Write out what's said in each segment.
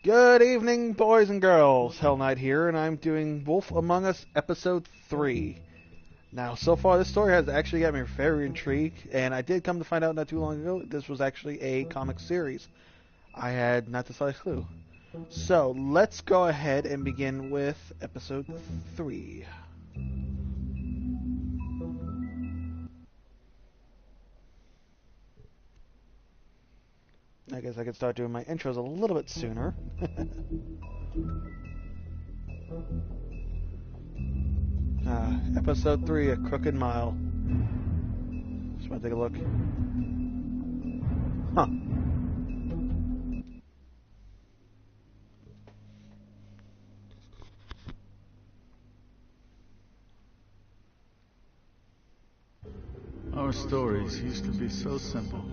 Good evening, boys and girls. Hell Knight here, and I'm doing Wolf Among Us Episode 3. Now, so far, this story has actually got me very intrigued, and I did come to find out not too long ago this was actually a comic series. I had not the slightest clue. So, let's go ahead and begin with Episode 3. I guess I could start doing my intros a little bit sooner. Episode 3, A Crooked Mile. Just want to take a look. Huh. Our stories used to be so simple.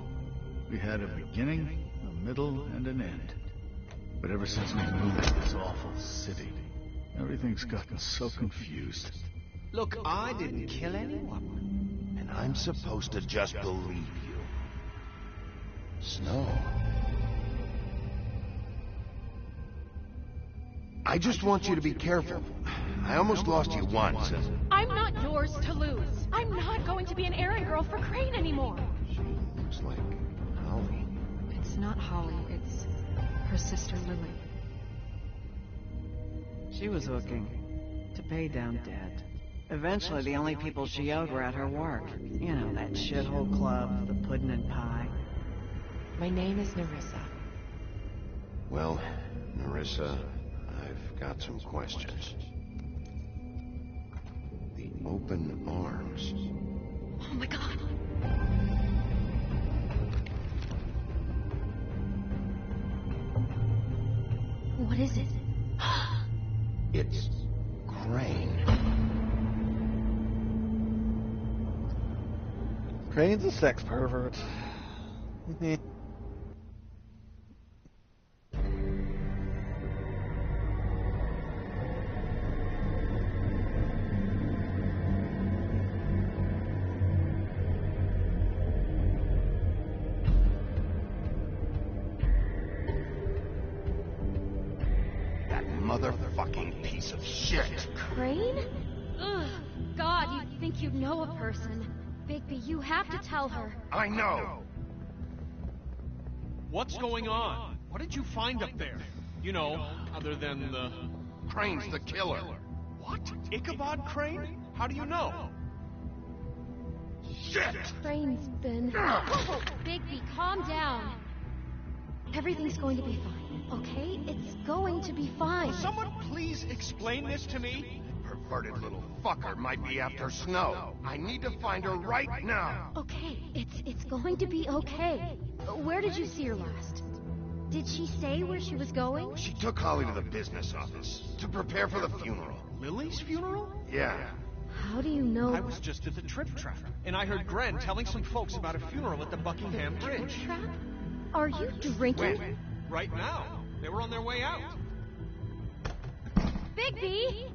We had a beginning, a middle, and an end. But ever since we moved to this awful city, everything's gotten so confused. Look, I didn't kill anyone. And I'm supposed to just believe you. Snow. I just want you to be careful. I almost lost you once. I'm not yours to lose. I'm not going to be an errand girl for Crane anymore. She looks like Holly. It's not Holly, it's her sister Lily. She was looking to pay down debt. Eventually, the only people she owed were at her work. You know, that shithole club, the pudding and pie. My name is Nerissa. Well, Nerissa, I've got some questions. The open arms. Oh my god. What is it? It's Crane. Crane's a sex pervert. That motherfucking piece of shit. Crane? Ugh. God, you'd think you'd know a person. Bigby, you have to tell her. I know. What's going on? What did you find up there? You know, other than the... Crane's the killer. What? Ichabod Crane? How do you know? Shit! Crane's been... Whoa, Bigby, calm down. Everything's going to be fine, okay? It's going to be fine. Will someone please explain this to me? Perverted little fucker might be after Snow. I need to find her right now. Okay, it's going to be okay. Where did you see her last? Did she say where she was going? She took Holly to the business office to prepare for the funeral. Lily's funeral? Yeah. How do you know? I was just at the Trip Trap, and I heard Gren telling some folks about a funeral at the Buckingham Bridge. Trap? Are you drinking? When? Right now. They were on their way out. Bigby!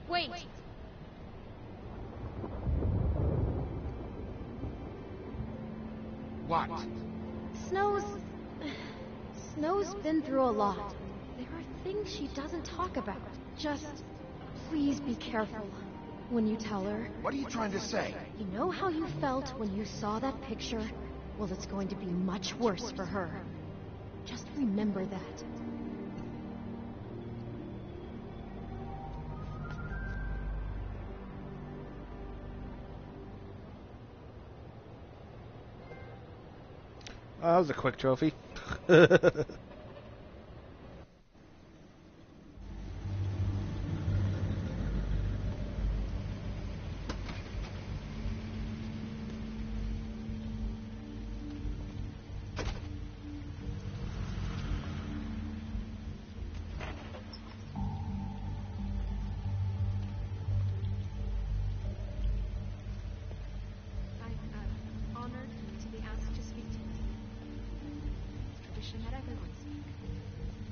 Wait. What? Snow's been through a lot. There are things she doesn't talk about. Just please be careful when you tell her. What are you trying to say? You know how you felt when you saw that picture? Well, it's going to be much worse for her. Just remember that. That was a quick trophy.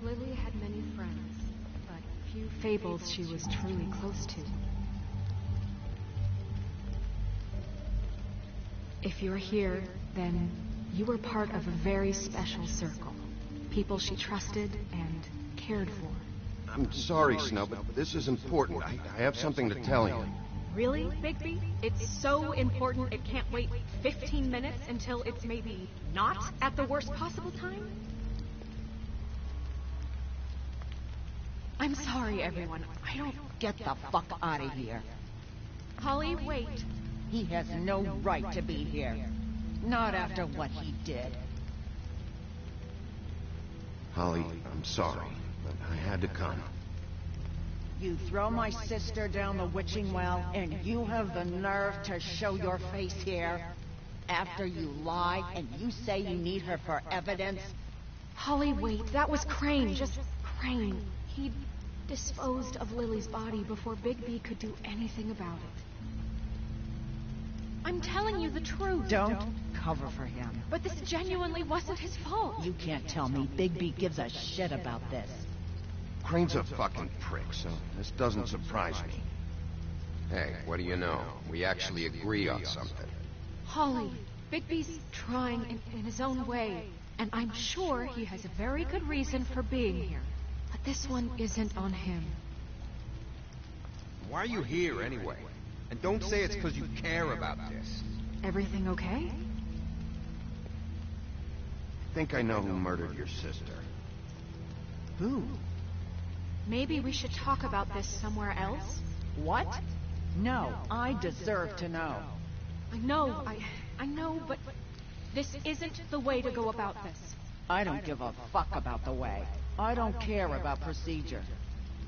Lily had many friends, but few fables she was truly close to. If you're here, then You were part of a very special circle. People she trusted and cared for. I'm sorry, Snow, but this is important. I have something to tell you. Really, Bigby? It's so important it can't wait 15 minutes until it's maybe not at the worst possible time? I'm sorry, everyone. I don't... Get the fuck out of here. Holly, wait. He has no right to be here. Not after what he did. Holly, I'm sorry, but I had to come. You throw my sister down the witching well, and you have the nerve to show your face here? After you lie, and you say you need her for evidence? Holly, wait. That was Crane. Just Crane. He disposed of Lily's body before Bigby could do anything about it. I'm telling you the truth. Don't cover for him. But this genuinely wasn't his fault. You can't tell me Bigby gives a shit about this. Crane's a fucking prick, so this doesn't surprise me. Hey, what do you know? We actually agree on something. Holly, Bigby's trying in his own way, and I'm sure he has a very good reason for being here. But this one isn't on him. Why are you here anyway? And don't say it's because you care about this. Everything okay? I think I know who murdered your sister. Who? Maybe we should talk about this somewhere else? What? No, I deserve to know. I know, but this isn't the way to go about this. I don't give a fuck about the way. I don't care about procedure.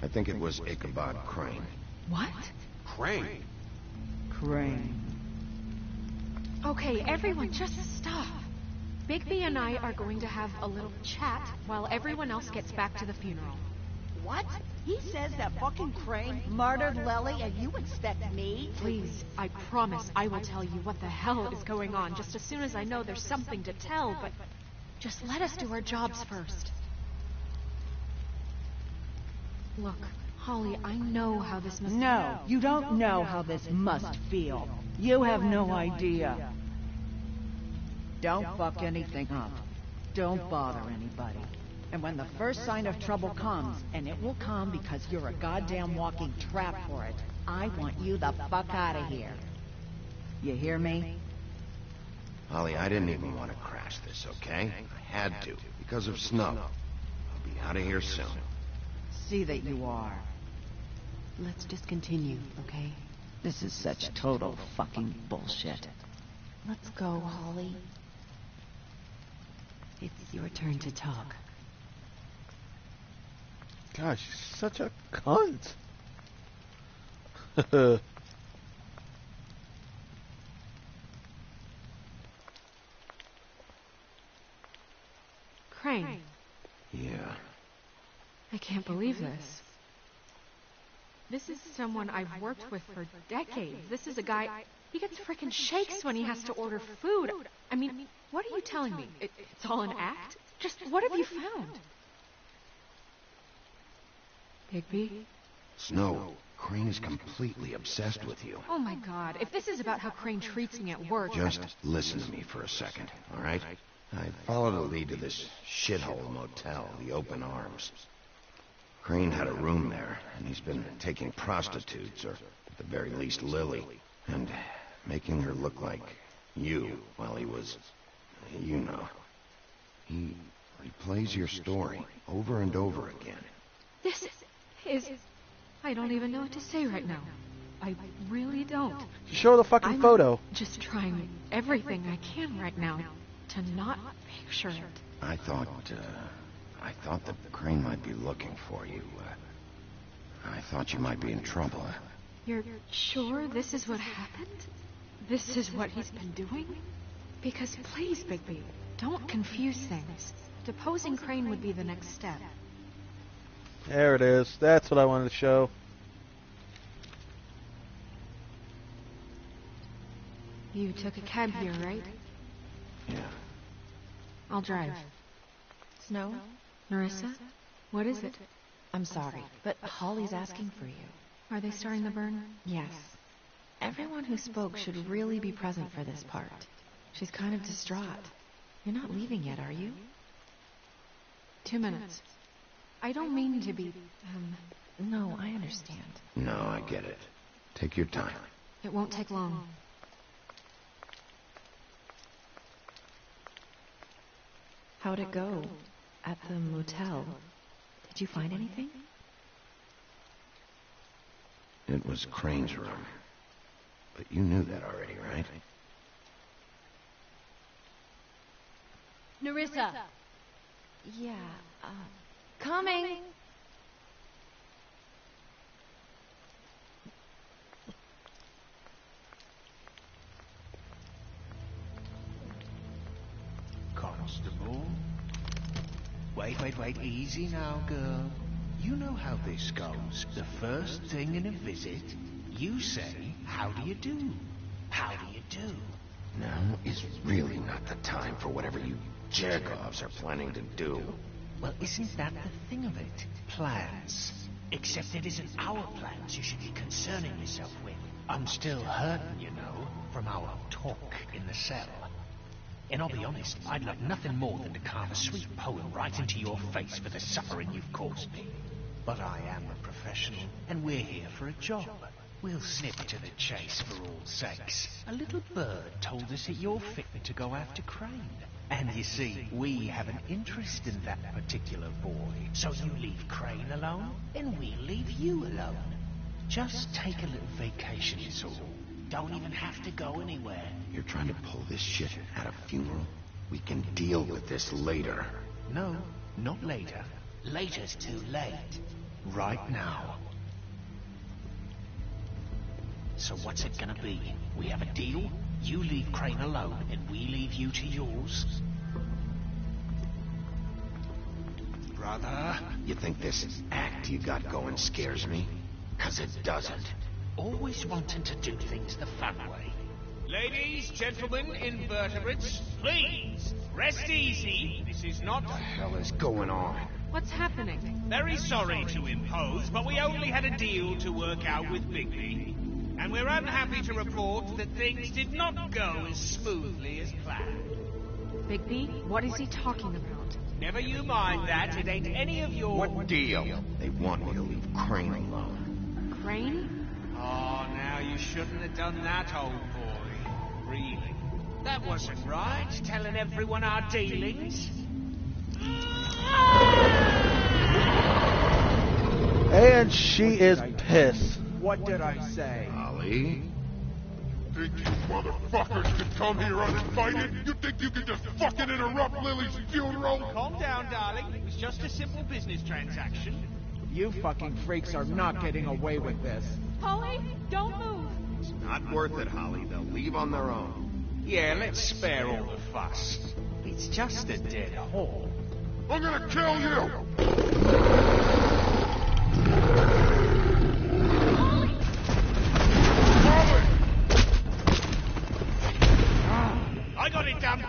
I think it was Ichabod Crane. What? Crane? Crane. Okay, everyone, just stop. Bigby and I are going to have a little chat while everyone else gets back to the funeral. What? He says that fucking Crane murdered Lily and you expect me? Please, I promise I will tell you what the hell is going on just as soon as I know there's something to tell, but just let us do our jobs first. Look, Holly, I know how this must feel. No, you don't know how this must feel. You have no idea. Don't fuck anything up. Don't bother anybody. And when the first sign of trouble comes, and it will come because you're a goddamn walking trap for it, I want you the fuck out of here. You hear me? Holly, I didn't even want to crash this, okay? I had to, because of Snow. I'll be out of here soon. See that you are. Let's just continue, okay? This is such total fucking bullshit. Let's go, Holly. It's your turn to talk. Gosh, she's such a cunt. Crane. Yeah. I can't believe this. This is someone I've worked with for decades. This is a guy... He gets frickin' shakes when he has to order food. I mean, what are you telling me? It's all an act? Just what have you found? Bigby? Snow, Crane is completely obsessed with you. Oh my god, if this is about how Crane treats me at work... Just listen to me for a second, all right? I followed a lead to this shithole motel, the Open Arms. Crane had a room there, and he's been taking prostitutes, or at the very least Lily, and making her look like you while he was, you know. He replays your story over and over again. This is... I don't even know what to say right now. I really don't. Show the fucking I'm photo. Just trying everything I can right now to not picture it. I thought that Crane might be looking for you. I thought you might be in trouble. You're sure this is what happened? This is what he's been doing? Because please, Bigby, don't confuse things. Deposing Crane would be the next step. There it is. That's what I wanted to show. You took a cab here, right? Yeah. I'll drive. Snow? Marissa? What is it? I'm sorry, but Holly's asking for you. Are they starting the burn? Yes. Everyone who spoke should really be present for this part. She's kind of distraught. You're not leaving yet, are you? 2 minutes. I don't mean to be, No, I understand. No, I get it. Take your time. It won't take long. How'd it go at the motel? Did you find anything? It was Crane's room. But you knew that already, right? Nerissa! Yeah, coming! Constable? Wait, easy now, girl. You know how this goes. The first thing in a visit, you say, how do you do? How do you do? Now is really not the time for whatever you jerk-offs are planning to do. Well, isn't that the thing of it? Plans. Except it isn't our plans you should be concerning yourself with. I'm still hurting, you know, from our talk in the cell. And I'll be honest, I'd love nothing more than to carve a sweet poem right into your face for the suffering you've caused me. But I am a professional, and we're here for a job. We'll snip to the chase for all sakes. A little bird told us that you're fit to go after Crane. And you see, we have an interest in that particular boy. So you leave Crane alone, and we'll leave you alone. Just take a little vacation is all. Don't even have to go anywhere. You're trying to pull this shit at a funeral? We can deal with this later. No, not later. Later's too late. Right now. So what's it gonna be? We have a deal? You leave Crane alone, and we leave you to yours? Brother? You think this act you got going scares me? 'Cause it doesn't. Always wanting to do things the fun way. Ladies, gentlemen, invertebrates, please, rest easy. This is not... What the hell is going on? What's happening? Very sorry to impose, but we only had a deal to work out with Bigby. And we're unhappy to report that things did not go as smoothly as planned. Bigby, what is he talking about? Never you mind that, it ain't any of your... What deal? They want me to leave Crane alone. Crane? Oh, now you shouldn't have done that, old boy. Really. That wasn't right, telling everyone our dealings. And she is pissed. What did I say? Holly? Think you motherfuckers can come here uninvited? You think you can just fucking interrupt Lily's funeral? Calm down, darling. It was just a simple business transaction. You fucking freaks are not getting away with this. Holly, don't move. It's not worth it, Holly. They'll leave on their own. Yeah, let's spare all the fuss. It's just a dead hole. I'm gonna kill you! I got it done.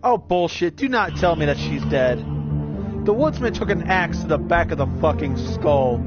Oh, bullshit. Do not tell me that she's dead. The woodsman took an axe to the back of the fucking skull.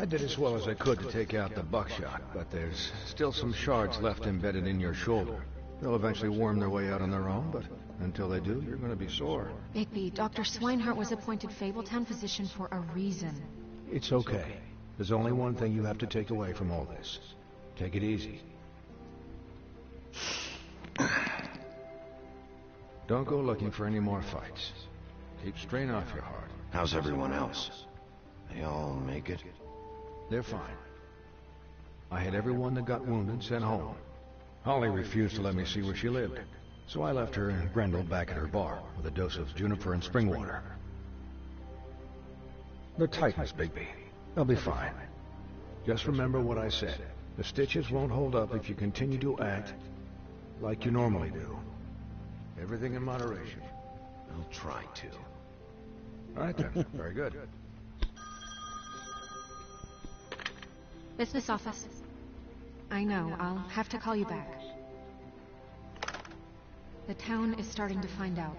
I did as well as I could to take out the buckshot, but there's still some shards left embedded in your shoulder. They'll eventually worm their way out on their own, but until they do, you're gonna be sore. Bigby, Dr. Swinehart was appointed Fabletown physician for a reason. It's okay. There's only one thing you have to take away from all this. Take it easy. Don't go looking for any more fights. Keep strain off your heart. How's everyone else? They all make it? They're fine. I had everyone that got wounded sent home. Holly refused to let me see where she lived, so I left her and Grendel back at her bar with a dose of juniper and spring water. They're Titans, Bigby. They'll be fine. Just remember what I said. The stitches won't hold up if you continue to act like you normally do. Everything in moderation. I'll try to. All right then. Very good. Business office. I know, I'll have to call you back. The town is starting to find out.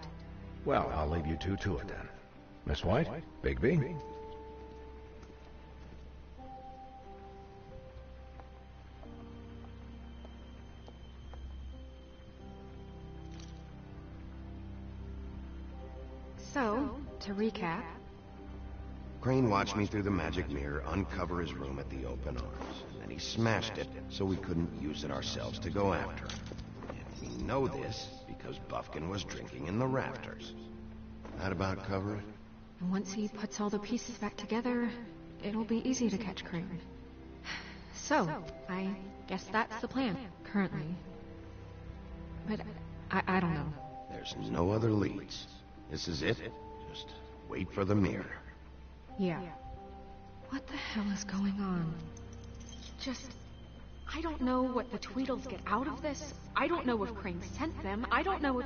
Well, I'll leave you two to it then. Miss White, Bigby. So, to recap... Crane watched me through the magic mirror uncover his room at the open arms, and then he smashed it so we couldn't use it ourselves to go after him. And we know this because Buffkin was drinking in the rafters. That about cover it? And once he puts all the pieces back together, it'll be easy to catch Crane. So, I guess that's the plan, currently. But I don't know. There's no other leads. This is it. Just wait for the mirror. Yeah. What the hell is going on? I don't know what the Tweedles get out of this. I don't know if Crane sent them. I don't know if...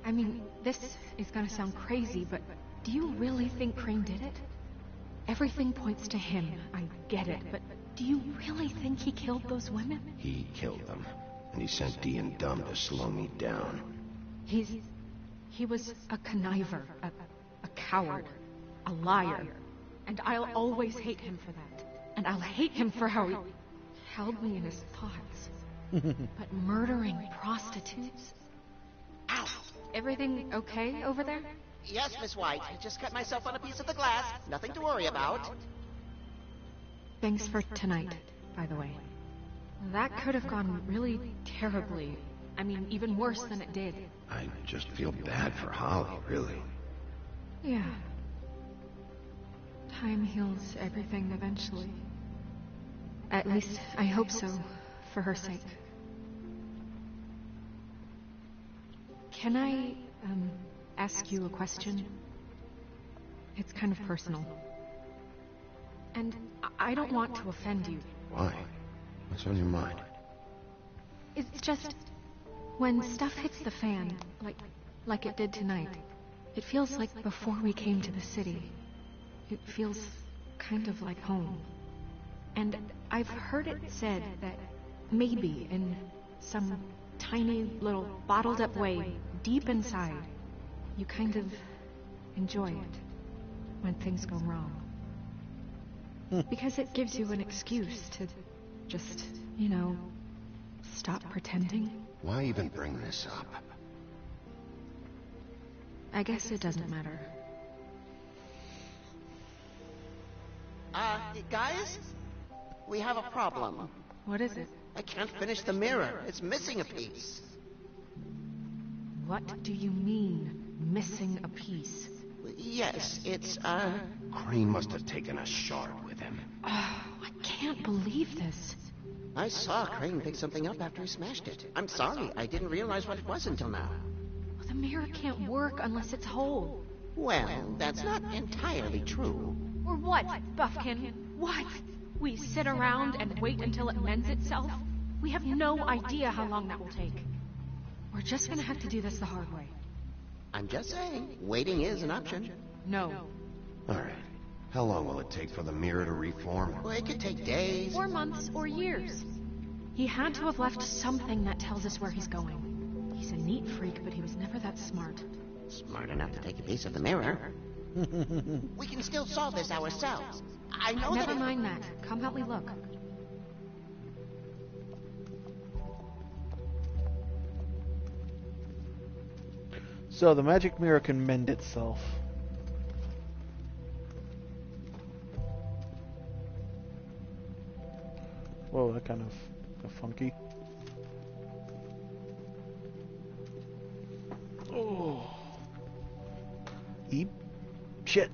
I mean, this is gonna sound crazy, but do you really think Crane did it? Everything points to him. I get it, but do you really think he killed those women? He killed them, and he sent Dee and Dumb to slow me down. He was a conniver, a coward, a liar. And I'll always hate him for that. And I'll hate him for how he held me in his thoughts. But murdering prostitutes? Ow! Everything okay over there? Yes, Miss White. I just cut myself on a piece of the glass. Nothing to worry about. Thanks for tonight, by the way. That could have gone really terribly. I mean, even worse than it did. I just feel bad for Holly, really. Yeah. Time heals everything eventually. At least, I hope so, for her sake. Can I, ask you a question? It's kind of personal. And I don't want to offend you. Why? What's on your mind? It's just... when stuff hits the fan, like it did tonight, it feels like before we came to the city. It feels kind of like home. And I've heard it said that maybe in some tiny little bottled up way, deep inside, you kind of enjoy it when things go wrong. Because it gives you an excuse to just, stop pretending. Why even bring this up? I guess it doesn't matter. Guys? We have a problem. What is it? I can't finish the mirror. It's missing a piece. What do you mean, missing a piece? Yes, it's, Crane must have taken a shard with him. Oh, I can't believe this. I saw Crane pick something up after he smashed it. I'm sorry, I didn't realize what it was until now. Well, the mirror can't work unless it's whole. Well, that's not entirely true. Or what, Buffkin? What? We sit around and wait until it mends itself? We have no idea how long that will take. We're just gonna have to do this the hard way. I'm just saying, waiting is an option. No. Alright. How long will it take for the mirror to reform? Well, it could take days. Or months, or years. He had to have left something that tells us where he's going. He's a neat freak, but he was never that smart. Smart enough to take a piece of the mirror. We can still solve this ourselves. I know Never that... mind that. Come help me look. So the magic mirror can mend itself. Whoa, that kind of funky. Oh. Eep. Shit.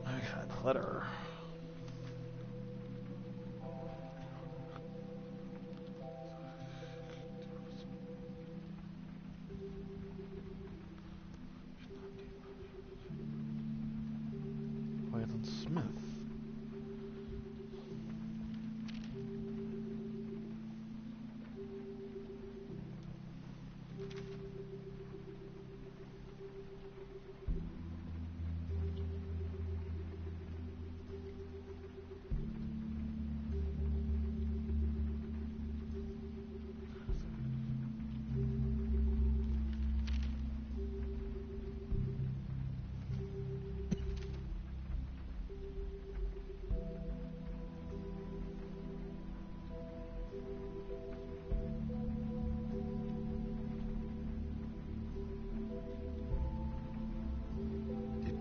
I got clutter. Wyland Smith.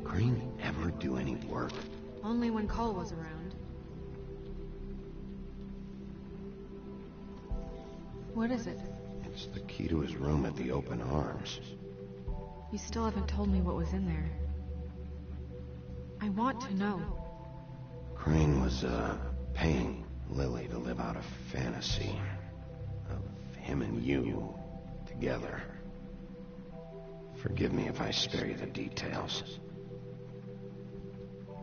Crane ever do any work? Only when Cole was around. What is it? It's the key to his room at the Open Arms. You still haven't told me what was in there. I want to know. Crane was, paying Lily to live out a fantasy of him and you together. Forgive me if I spare you the details.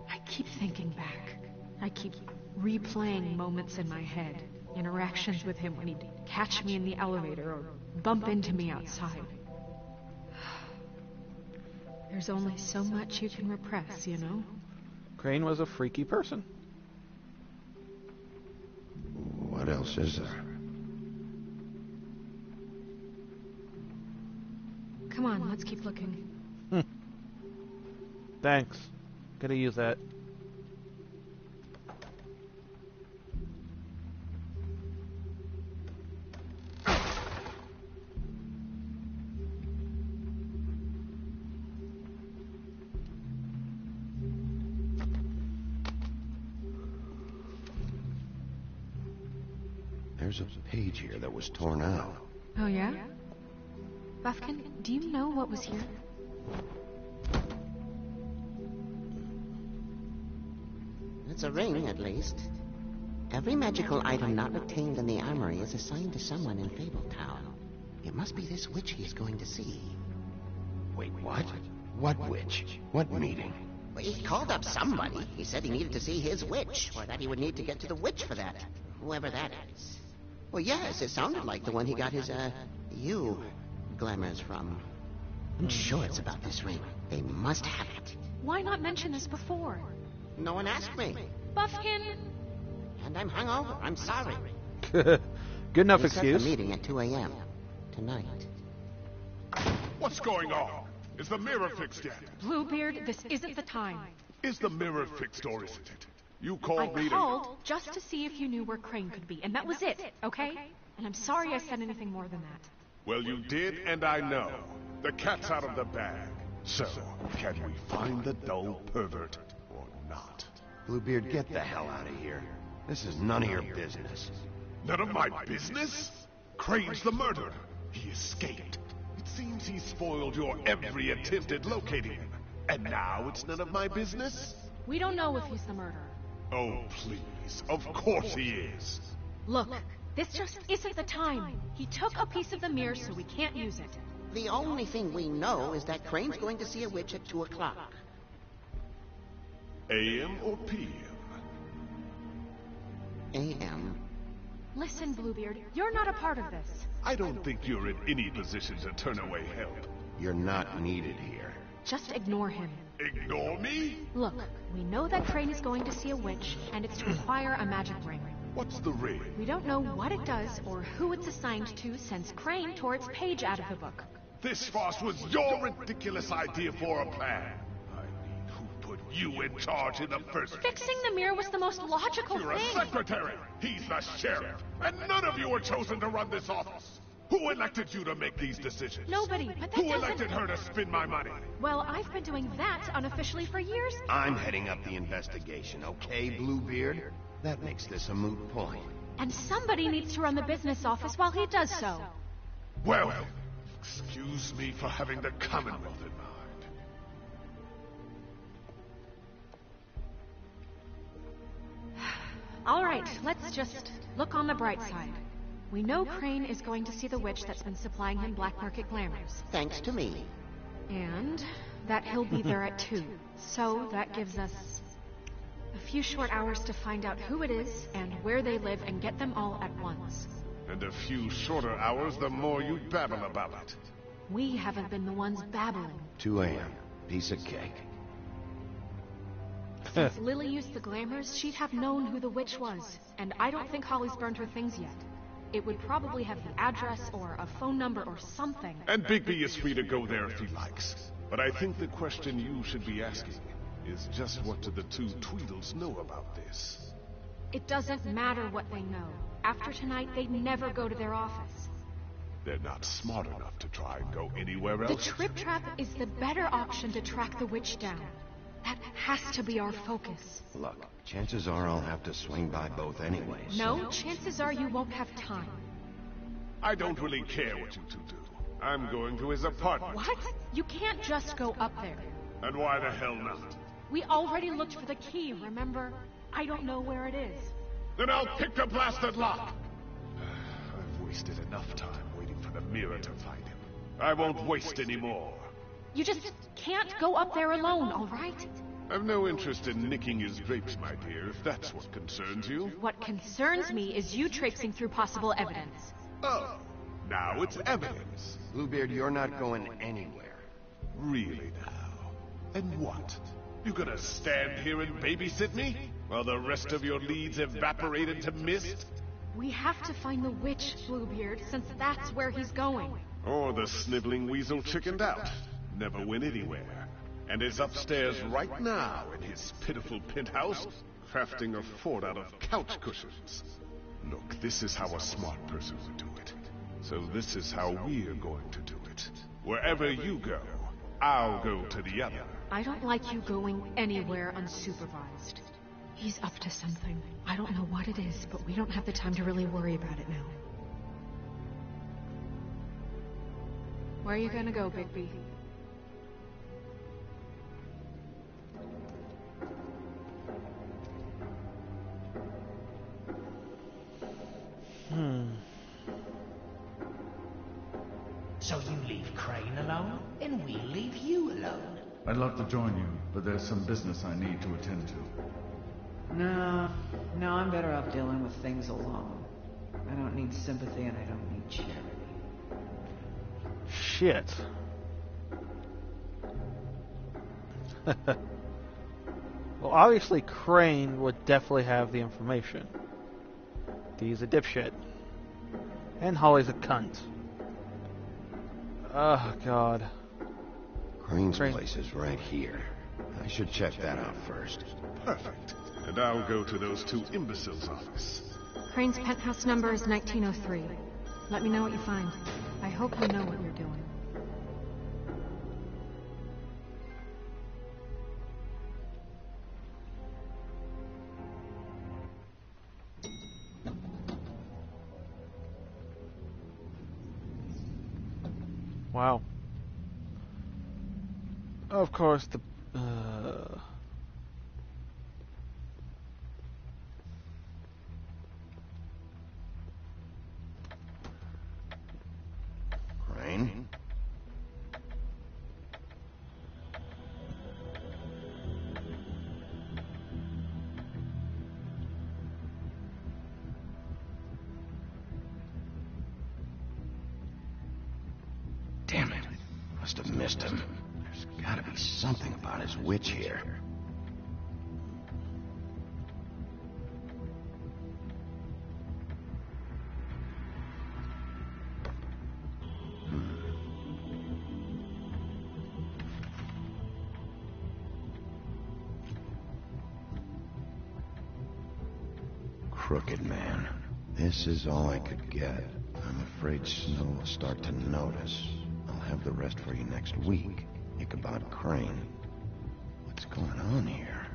I keep thinking back. I keep replaying moments in my head. Interactions with him when he'd catch me in the elevator or bump into me outside. There's only so much you can repress, you know? Crane was a freaky person. What else is there? Come on, let's keep looking. Thanks. Gotta use that. There's a page here that was torn out. Oh, yeah? Buffkin, do you know what was here? It's a ring, at least. Every magical item not retained in the armory is assigned to someone in Fabletown. It must be this witch he's going to see. Wait, what? What witch? What meeting? Well, he called up somebody. He said he needed to see his witch, or that he would need to get to the witch for that. Whoever that is. Well, yes, it sounded like the one he got his, glamours from. I'm sure it's about this ring. They must have it. Why not mention this before? No one asked me. Buffkin! And I'm hungover. I'm sorry. Good enough We set excuse. the meeting at 2 a.m. tonight. What's going on? Is the mirror fixed yet? Bluebeard, this isn't the time. Is the mirror fixed or isn't it? You I called me to... called just to see if you knew where Crane could be, and that was it, okay? And I'm sorry I said anything more than that. Well, you did, and I know. The cat's out of the bag. So, can we find the dull pervert or not? Bluebeard, get the hell out of here. This is none of your business. None of my business? Crane's the murderer. He escaped. It seems he spoiled your every attempt at locating him. And now it's none of my business? We don't know if he's the murderer. Oh, please. Of course he is. Look, this just isn't the time. He took a piece of the mirror, so we can't use it. The only thing we know is that Crane's going to see a witch at 2 o'clock. AM or PM? A.M. Listen, Bluebeard, you're not a part of this. I don't think you're in any position to turn away help. You're not needed here. Just ignore him. Ignore me? Look, we know that Crane is going to see a witch, and it's to acquire a magic ring. What's the ring? We don't know what it does or who it's assigned to since Crane tore its page out of the book. This farce was your ridiculous idea for a plan. I mean, who put you in charge in the first place? Fixing the mirror was the most logical You're a thing. secretary. He's the sheriff. And none of you were chosen to run this office. Who elected you to make these decisions? Nobody, but that Who doesn't... elected her to spend my money? Well, I've been doing that unofficially for years. I'm heading up the investigation, okay, Bluebeard? That makes this a moot point. And somebody needs to run the business office while he does so. Well, excuse me for having the Commonwealth in mind. All right, let's just look on the bright side. We know Crane is going to see the witch that's been supplying him black market glamours. Thanks to me. And that he'll be there at 2. So that gives us a few short hours to find out who it is and where they live and get them all at once. And a few shorter hours, the more you babble about it. We haven't been the ones babbling. 2 a.m. Piece of cake. Since Lily used the glamours, she'd have known who the witch was. And I don't think Holly's burned her things yet. It would probably have the address or a phone number or something. And Bigby is free to go there if he likes. But I think the question you should be asking is just what do the 2 Tweedles know about this? It doesn't matter what they know. After tonight, they'd never go to their office. They're not smart enough to try and go anywhere else. The Trip Trap is the better option to track the witch down. That has to be our focus. Look, chances are I'll have to swing by both anyway. No, chances are you won't have time. I don't really care what you 2 do. I'm going to his apartment. What? You can't just go up there. And why the hell not? We already looked for the key, remember? I don't know where it is. Then I'll pick the blasted lock! I've wasted enough time waiting for the mirror to find him. I won't waste any more. You just can't go up there alone, all right? I've no interest in nicking his drapes, my dear, if that's what concerns you. What concerns me is you traipsing through possible evidence. Oh, now it's evidence. Bluebeard, you're not going anywhere. Really now? And what? You gonna stand here and babysit me? While the rest of your leads evaporate into mist? We have to find the witch, Bluebeard, since that's where he's going. Or the sniveling weasel chickened out. Never went anywhere. And is upstairs right now in his pitiful penthouse, crafting a fort out of couch cushions. Look, this is how a smart person would do it. So this is how we're going to do it. Wherever you go, I'll go to the other. I don't like you going anywhere unsupervised. He's up to something. I don't know what it is, but we don't have the time to really worry about it now. Where are you gonna go, Bigby? So you leave Crane alone, and we'll leave you alone. I'd love to join you, but there's some business I need to attend to. No, I'm better off dealing with things alone. I don't need sympathy and I don't need charity. Shit. Well, obviously Crane would definitely have the information. He's a dipshit. And Holly's a cunt. Oh, God. Crane's place is right here. I should check that out first. Perfect. And I'll go to those 2 imbeciles' office. Crane's penthouse number is 1903. Let me know what you find. I hope you know what you're doing. Wow. Of course, the... Crane? Damn it. Must have missed him. There's gotta be something about his witch here. crooked man. This is all I could get. I'm afraid Snow will start to notice. I'll have the rest for you next week. Ichabod Crane. What's going on here?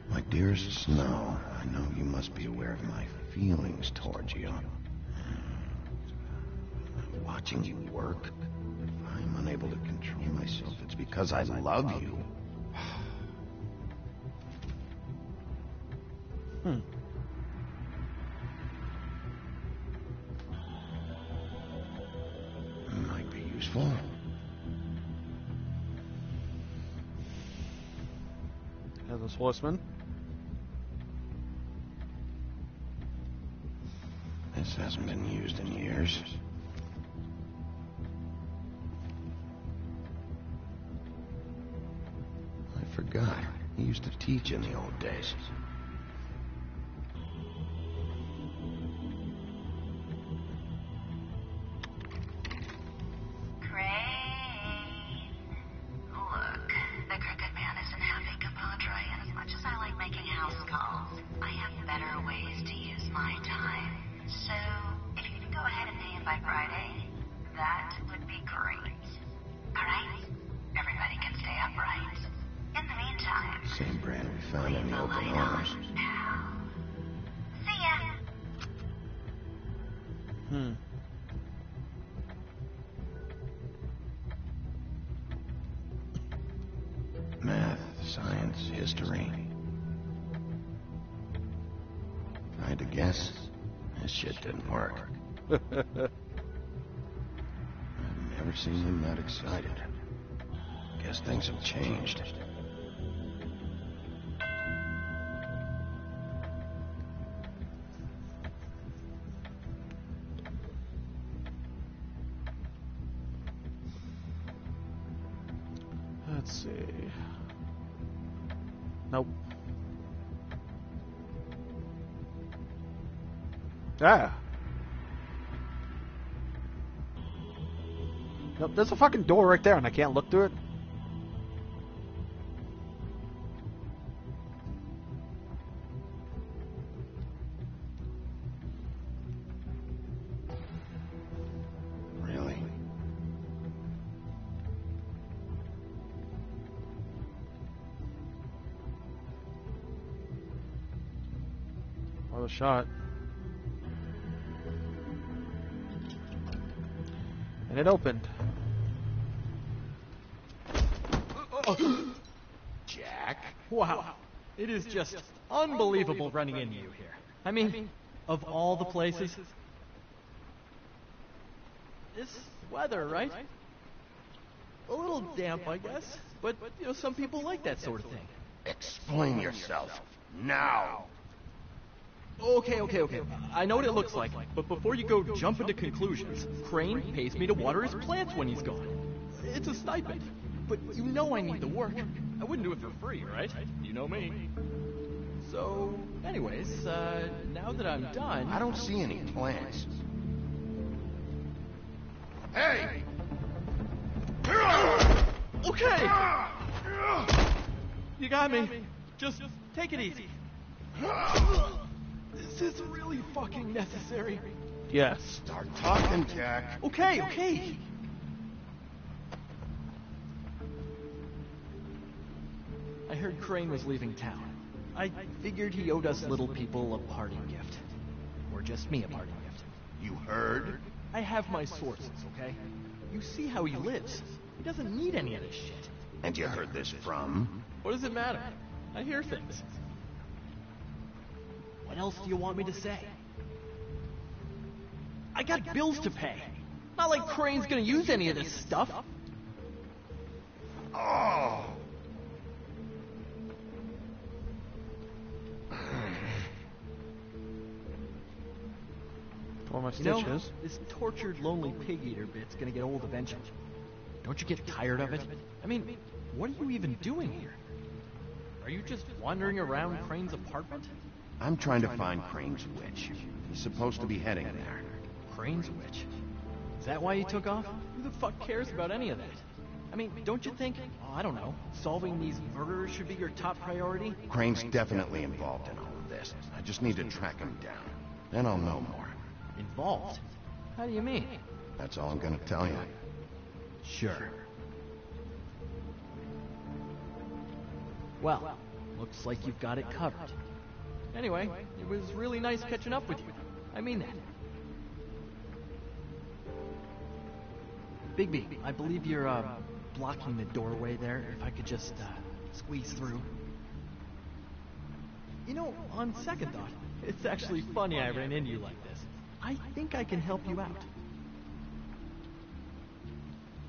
My dearest Snow, I know you must be aware of my feelings towards you. Watching you work, if I'm unable to control myself, it's because I love you. Might be useful. Headless Horseman. This hasn't been used in years. I forgot. He used to teach in the old days. Same brand we found in the open arms. See ya. Math, science, history. Tried to guess. This shit didn't work. I've never seen him that excited. Guess things have changed. Let's see. Nope. Ah. Nope, there's a fucking door right there and I can't look through it. Really? Another shot. And it opened. Jack? Wow. It is just unbelievable running into you here. I mean, of all the places. This weather, right? A little damp, I guess. But, you know, some people like that sort of thing. Explain yourself. Now! Okay. I know what it looks like, but before you go jump into conclusions, Crane pays me to water his plants when he's gone. It's a stipend. But you know I need the work. I wouldn't do it for free, right? You know me. So, anyways, now that I'm done... I don't see any plants. Hey! Okay! You got me. Just take it easy. This is really fucking necessary. Yes. Start talking, Jack. Okay. I heard Crane was leaving town. I figured he owed us little people a parting gift. Or just me a parting gift. You heard? I have my sources, okay? You see how he lives. He doesn't need any of this shit. And you heard this from? What does it matter? I hear things. What else do you want me to say? I got bills to pay. Not like Crane's gonna use any of this stuff. Oh! Pour my You know, stitches. this tortured, lonely pig-eater bit's gonna get old eventually. Don't you get tired of it? I mean, what are you even doing here? Are you just wandering around Crane's apartment? I'm trying to find Crane's witch. He's supposed to be heading there. Crane's witch? Is that why you took off? Who the fuck cares about any of that? I mean, don't you think, I don't know, solving these murderers should be your top priority? Crane's definitely involved in all of this. I just need to track him down. Then I'll know more. Involved? How do you mean? That's all I'm gonna tell you. Sure. Well, looks like you've got it covered. Anyway, it was really nice catching up with you. I mean that. Bigby, I believe you're, blocking the doorway there. If I could just, squeeze through. You know, on second thought, it's actually funny I ran into you like this. I think I can help you out.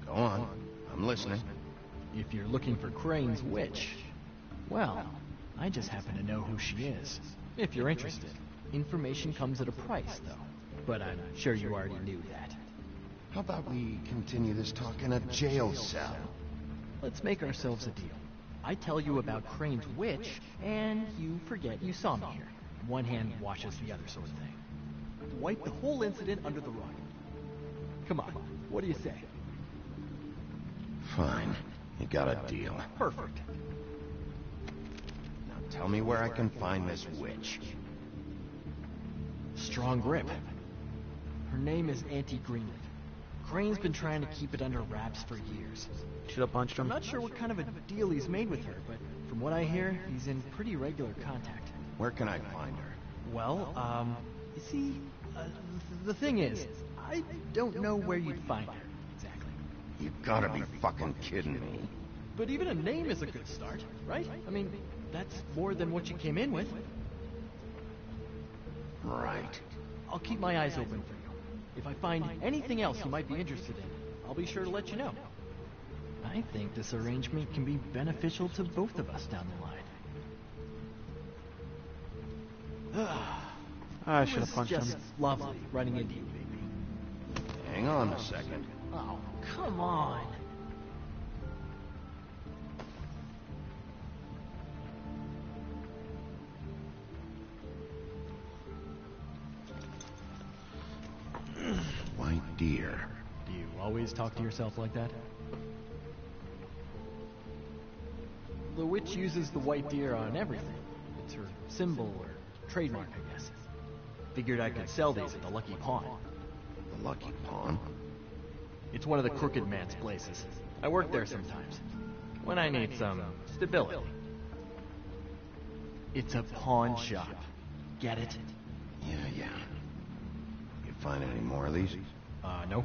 Go on. I'm listening. If you're looking for Crane's witch, well, I just happen to know who she is. If you're interested. Information comes at a price, though. But I'm sure you already knew that. How about we continue this talk in a jail cell? Let's make ourselves a deal. I tell you about Crane's witch, and you forget you saw me here. One hand washes the other sort of thing. Wipe the whole incident under the rug. Come on, what do you say? Fine. You got a deal. Perfect. Now tell me where I can find this witch. Strong grip. Her name is Auntie Greenleaf. Crane's been trying to keep it under wraps for years. Should have punched him. I'm not sure what kind of a deal he's made with her, but from what I hear, he's in pretty regular contact. Where can I find her? Well, you see, the thing is, I don't know where you'd find her, exactly. You gotta be fucking kidding me. But even a name is a good start, right? I mean, that's more than what you came in with. Right. I'll keep my eyes open for you. If I find anything else you might be interested in, I'll be sure to let you know. I think this arrangement can be beneficial to both of us down the line. I should have punched him. Just lovely running into you, baby. Hang on a second. Oh, come on. White deer. Do you always talk to yourself like that? The witch uses the white deer on everything. It's her symbol or trademark, I guess. Figured I could sell these at the Lucky Pawn. The Lucky Pawn? It's one of the crooked man's places. I work there sometimes. When I need some stability. It's a pawn shop. Get it? Yeah. You find any more of these? No.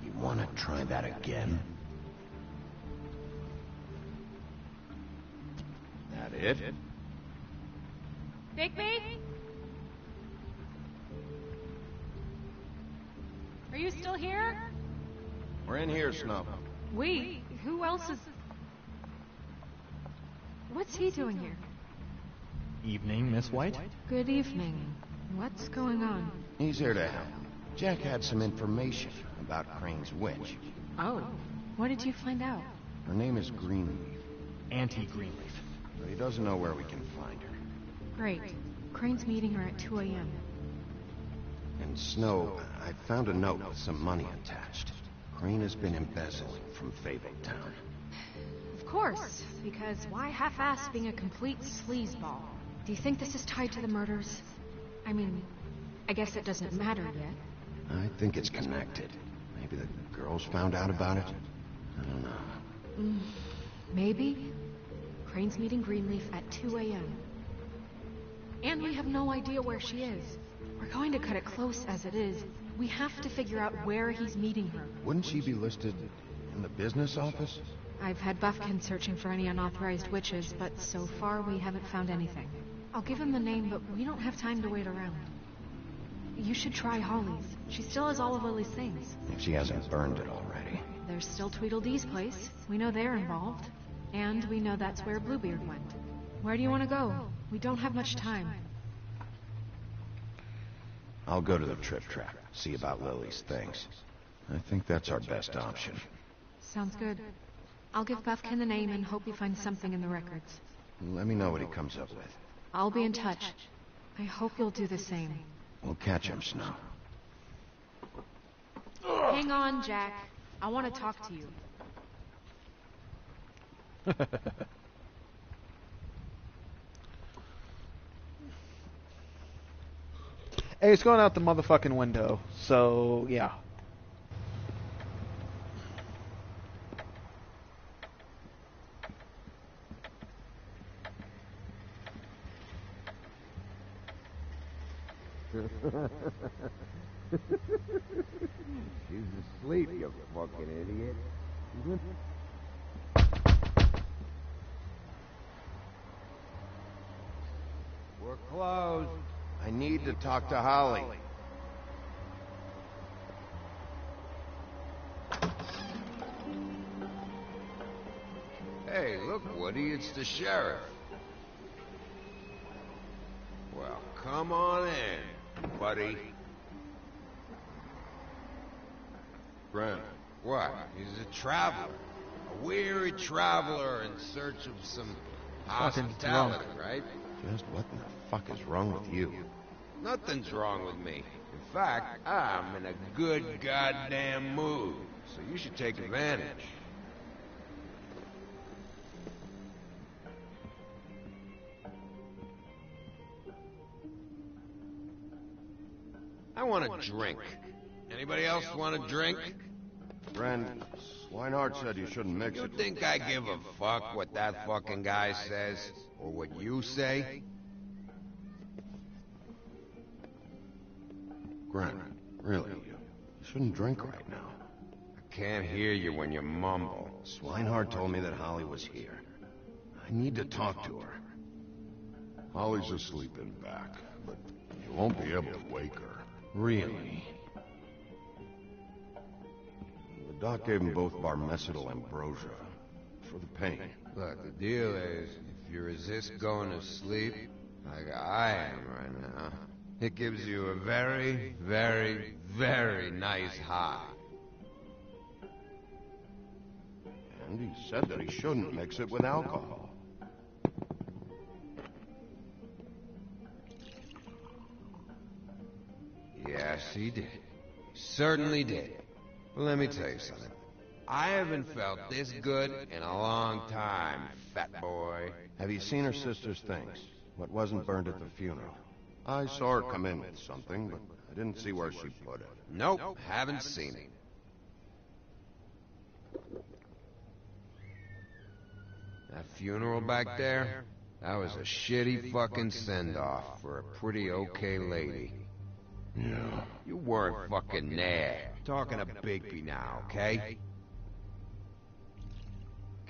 You wanna try that again? That it? Bigby? Are you still here? We're in here, Snow. We? Who else is... What's he doing here? Evening, Miss White. Good evening. What's going on? He's here to help. Jack had some information about Crane's witch. Oh, what did you find out? Her name is Greenleaf. Auntie Greenleaf. But he doesn't know where we can find her. Great. Crane's meeting her at 2 a.m. And Snow, I found a note with some money attached. Crane has been embezzling from Fabletown. Of course, because why half-ass being a complete sleazeball? Do you think this is tied to the murders? I mean, I guess it doesn't matter yet. I think it's connected. Maybe the girls found out about it? I don't know. Maybe. Crane's meeting Greenleaf at 2 a.m. And we have no idea where she is. We're going to cut it close as it is. We have to figure out where he's meeting her. Wouldn't she be listed in the business office? I've had Buffkin searching for any unauthorized witches, but so far we haven't found anything. I'll give him the name, but we don't have time to wait around. You should try Holly's. She still has all of Lily's things. If she hasn't burned it already. There's still Tweedledee's place. We know they're involved. And we know that's where Bluebeard went. Where do you want to go? We don't have much time. I'll go to the Trip Trap, see about Lily's things. I think that's our best option. Sounds good. I'll give Buffkin the name and hope he finds something in the records. Let me know what he comes up with. I'll be in touch. I hope you'll do the same. We'll catch him, Snow. Hang on, Jack. I want to talk to you. Hey, it's going out the motherfucking window, so yeah. She's asleep, you fucking idiot. We're closed. I need to talk to Holly. Hey, look, Woody, it's the sheriff. Well, come on in, buddy. Grant. What? He's a traveler. A weary traveler in search of some hospitality, right? Just what in the fuck is wrong with you? Nothing's wrong with me. In fact, I'm in a good goddamn mood, so you should take advantage. I want a drink. Anybody else want a drink? Friend, Swinehart said you shouldn't mix it. You think I give a fuck what that fucking guy says? Or what you say? Grant, really, you shouldn't drink right now. I can't hear you when you mumble. Swinehart told me that Holly was here. I need to talk to her. Holly's asleep in back, but you won't be able to wake her. Really? The doc gave them both Barmecidal ambrosia for the pain. Look, the deal is, if you resist going to sleep, like I am right now, it gives you a very, very, very nice high. And he said that he shouldn't mix it with alcohol. Yes, he did. He certainly did. But let me tell you something. I haven't felt this good in a long time, fat boy. Have you seen her sister's things? What wasn't burned at the funeral? I saw her come in with something, but I didn't see where she put it. Nope, haven't seen it. That funeral back there, that was a shitty fucking send-off for a pretty okay lady. Yeah. You weren't fucking there. Talking to Bigby now, okay?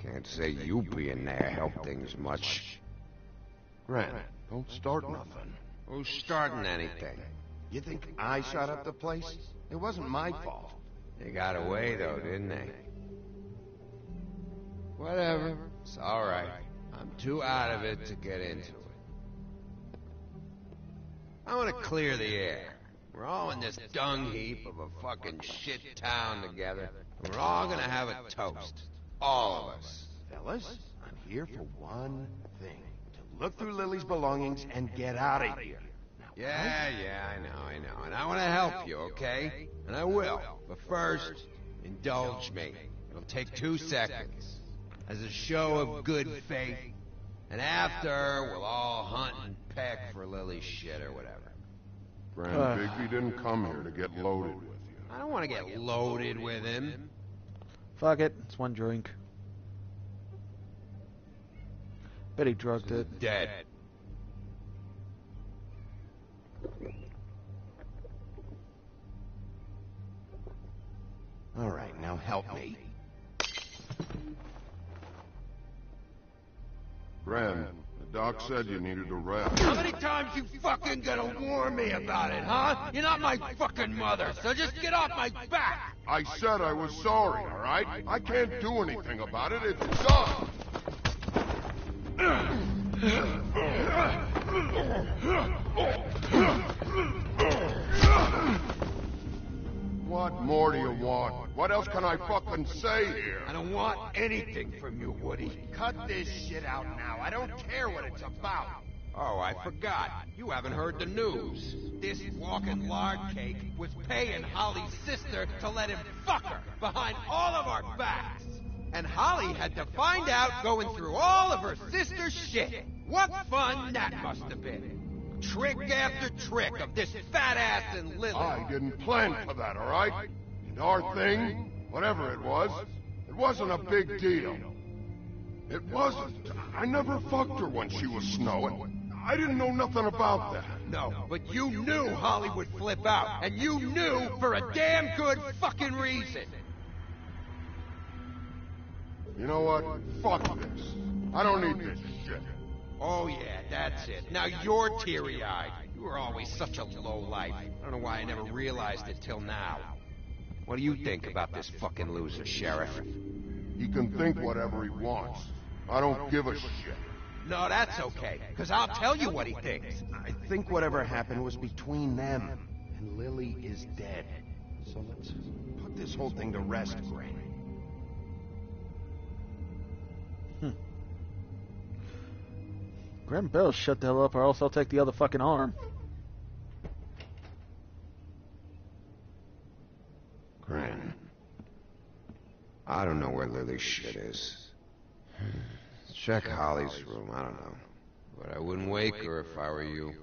Can't say you being there helped things much. Grant, don't start nothing. Who's starting anything? You think I shot up the place? It wasn't my fault. They got away, though, didn't they? Whatever. It's alright. I'm too out of it to get into it. I want to clear the air. We're all in this dung heap of a fucking shit town together, and we're all gonna have a toast. All of us. Fellas, I'm here for one thing. To look through Lily's belongings and get out of here. Yeah, I know. And I want to help you, okay? And I will. But first, indulge me. It'll take 2 seconds. As a show of good faith. And after, we'll all hunt and peck for Lily's shit or whatever. Grant Bigby didn't come here to get loaded with you. I don't want to get loaded with him. Fuck it. It's one drink. Bet he drugged it. Dead. All right, now help me. Ren, the doc said you needed a rest. How many times you fucking gonna warn me about it, huh? You're not my fucking mother, so just get off my back! I said I was sorry, all right? I can't do anything about it. It's done. What more do you want? What else can I fucking say here? I don't want anything from you, Woody. Cut this shit out now. I don't care what it's about. Oh, I forgot. You haven't heard the news. This walking lard cake was paying Holly's sister to let him fuck her behind all of our backs. And Holly had to find out going through all of her sister's shit. What fun that must have been. Trick after trick of this fat ass and Lily. I didn't plan for that, all right? And our thing, whatever it wasn't a big deal. It wasn't. I never fucked her when she was snowing. I didn't know nothing about that. No, but you knew Holly would flip out, and you knew for a damn good fucking reason. You know what? Fuck this. I don't need this shit. Oh yeah, that's it. Now you're teary-eyed. You were always such a lowlife. I don't know why I never realized it till now. What do you think about this fucking loser, Sheriff? He can think whatever he wants. I don't give a shit. No, that's okay, because I'll tell you what he thinks. I think whatever happened was between them, and Lily is dead. So let's put this whole thing to rest, Crane. Grim Bill, shut the hell up or else I'll take the other fucking arm. Crane. I don't know where Lily's shit is. Check Holly's room, I don't know. But I wouldn't wake her if I were you.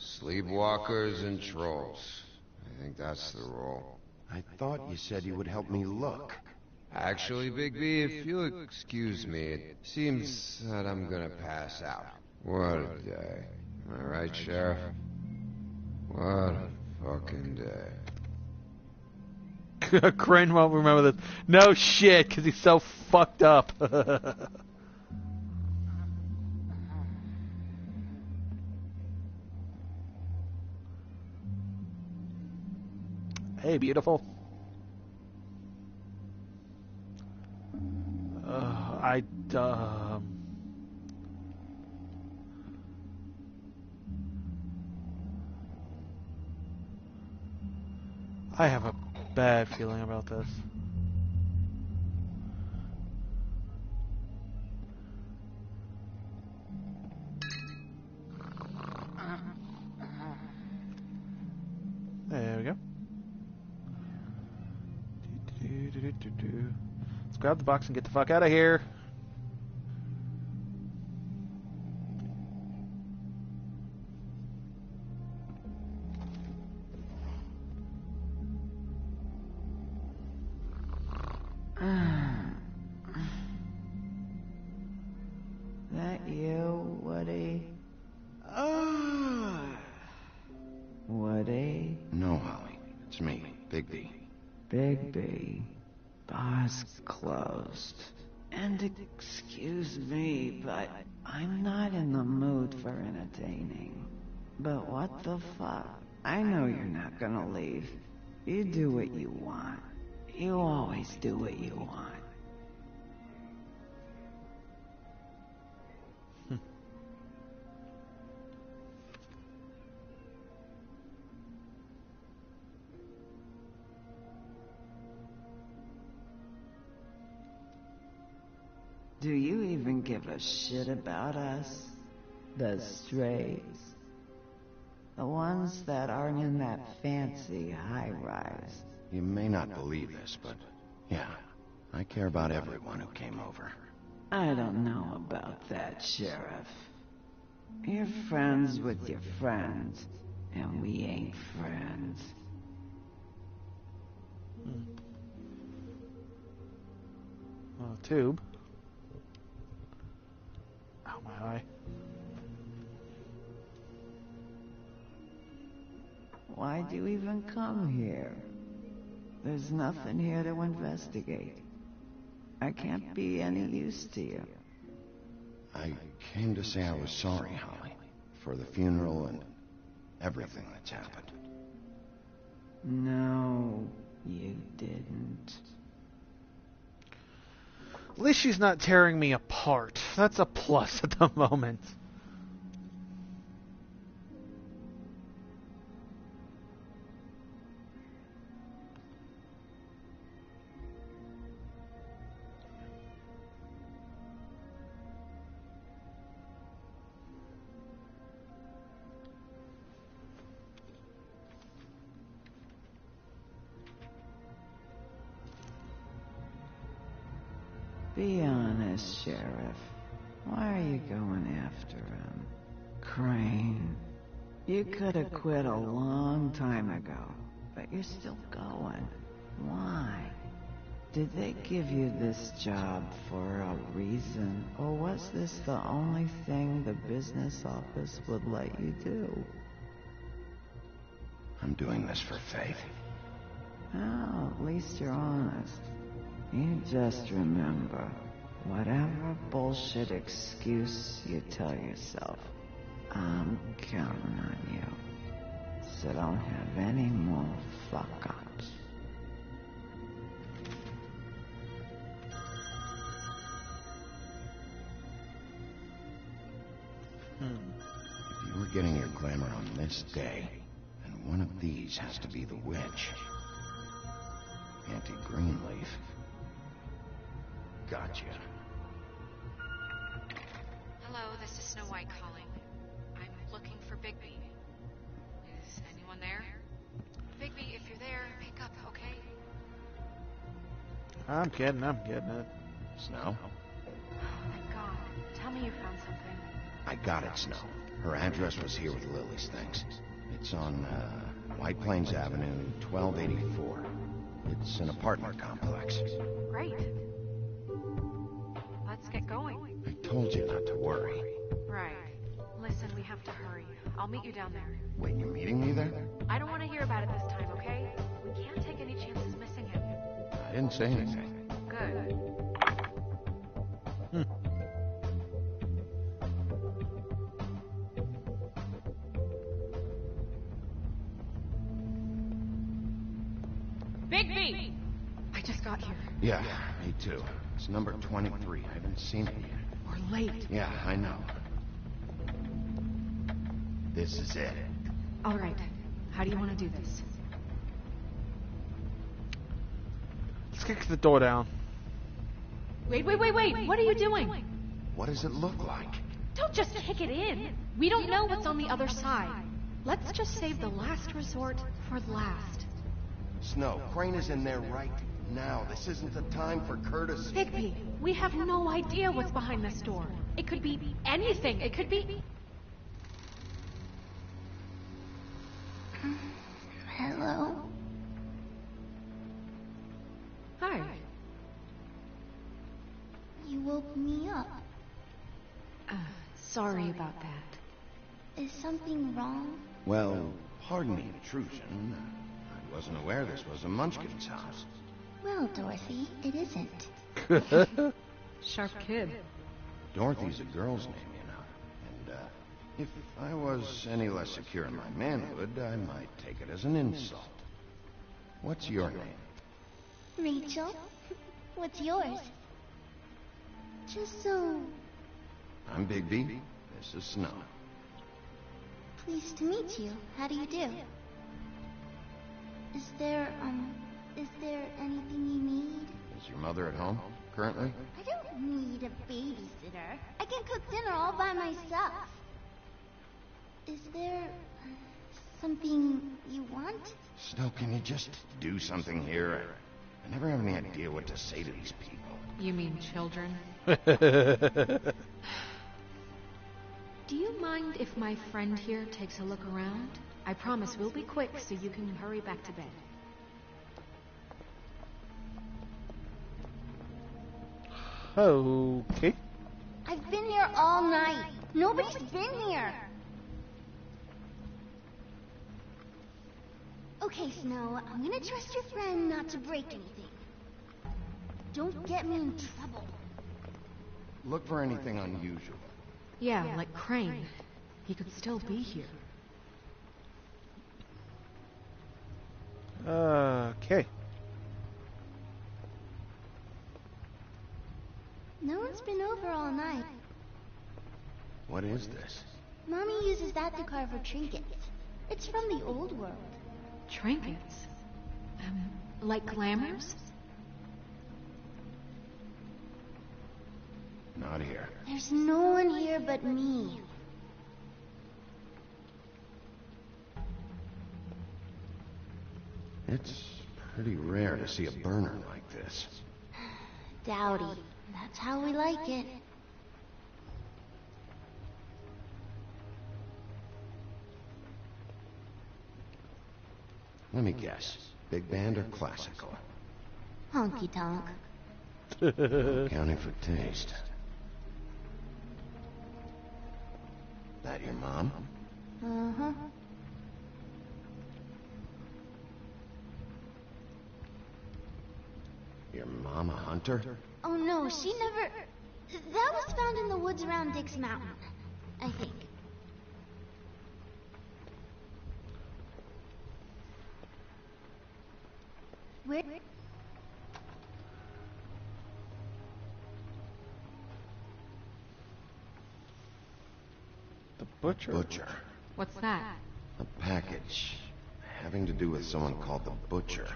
Sleepwalkers and trolls. I think that's the rule. I thought you said you would help me look. Actually, Bigby, if you'll excuse me, it seems that I'm gonna pass out. What a day. Am I right, Sheriff? What a fucking day. Crane won't remember this. No shit, because he's so fucked up. Hey, beautiful. I have a bad feeling about this. There we go. Let's grab the box and get the fuck out of here. That you, Woody? Woody? No, Holly. It's me, Bigby. Bigby. Bar's closed. And excuse me, but I'm not in the mood for entertaining. But what the fuck? I know you're not gonna leave. You do what you want. You always do what you want. Do you even give a shit about us? The strays. The ones that aren't in that fancy high-rise. You may not believe this, but yeah, I care about everyone who came over. I don't know about that, Sheriff. You're friends with your friends, and we ain't friends. Tube. Ow, my eye. Why'd you even come here? There's nothing here to investigate. I can't be any use to you. I came to say I was sorry, Holly, for the funeral and everything that's happened. No, you didn't. At least she's not tearing me apart. That's a plus at the moment. Be honest, Sheriff. Why are you going after him? Crane, you could have quit a long time ago, but you're still going. Why? Did they give you this job for a reason, or was this the only thing the business office would let you do? I'm doing this for Faith. Oh, at least you're honest. You just remember, whatever bullshit excuse you tell yourself, I'm counting on you. So don't have any more fuck-ups. If you were getting your glamour on this day, then one of these has to be the witch. Auntie Greenleaf. Gotcha. Hello, this is Snow White calling. I'm looking for Bigby. Is anyone there? Bigby, if you're there, pick up, okay? I'm kidding it. Snow? Thank God. Tell me you found something. I got it, Snow. Her address was here with Lily's things. It's on, White Plains Avenue, 1284. It's an apartment complex. Great. Let's get going. I told you not to worry. Right. Listen, we have to hurry. I'll meet you down there. Wait, you're meeting me there? I don't want to hear about it this time, okay? We can't take any chances missing him. I didn't say anything. Good. Bigby! I just got here. Yeah, me too. It's number 23. I haven't seen it yet. We're late. Yeah, I know. This is it. All right. How do you want to do this? Let's kick the door down. Wait. What are you doing? What does it look like? Don't just kick it in. We don't know what's on the other side. Let's just save the last resort for last. Snow, Crane is in there right now. This isn't the time for courtesy. Bigby, we have no idea what's behind this door. It could be anything. It could be... Hello? Hi. You woke me up. Sorry about that. Is something wrong? Well, pardon the intrusion. I wasn't aware this was a Munchkin's house. Well, Dorothy, it isn't. Sharp kid. Dorothy's a girl's name, you know. And, if I was any less secure in my manhood, I might take it as an insult. What's your name? Rachel? What's yours? Just so... I'm Bigby. This is Snow. Pleased to meet you. How do you do? Is there anything you need? Is your mother at home, currently? I don't need a babysitter. I can cook dinner all by myself. Is there something you want? Snow, can you just do something here? I never have any idea what to say to these people. You mean children? Do you mind if my friend here takes a look around? I promise we'll be quick so you can hurry back to bed. Okay. I've been here all night. Nobody's been here. Okay, Snow, I'm gonna trust your friend not to break anything. Don't get me in trouble. Look for anything unusual. Yeah, like Crane. He could still be here. Okay. No one's been over all night. What is this? Mommy uses that to carve her trinkets. It's from the old world. Trinkets? Like glamours? Not here. There's no one here but me. It's pretty rare to see a burner like this. Dowdy. That's how we like it. Let me guess. Big band or classical? Honky tonk. Counting for taste. That your mom? Uh-huh. Your mom a hunter? Oh no, she never... That was found in the woods around Dick's Mountain, I think. Where... The butcher? Butcher. What's that? A package. Having to do with someone called the Butcher.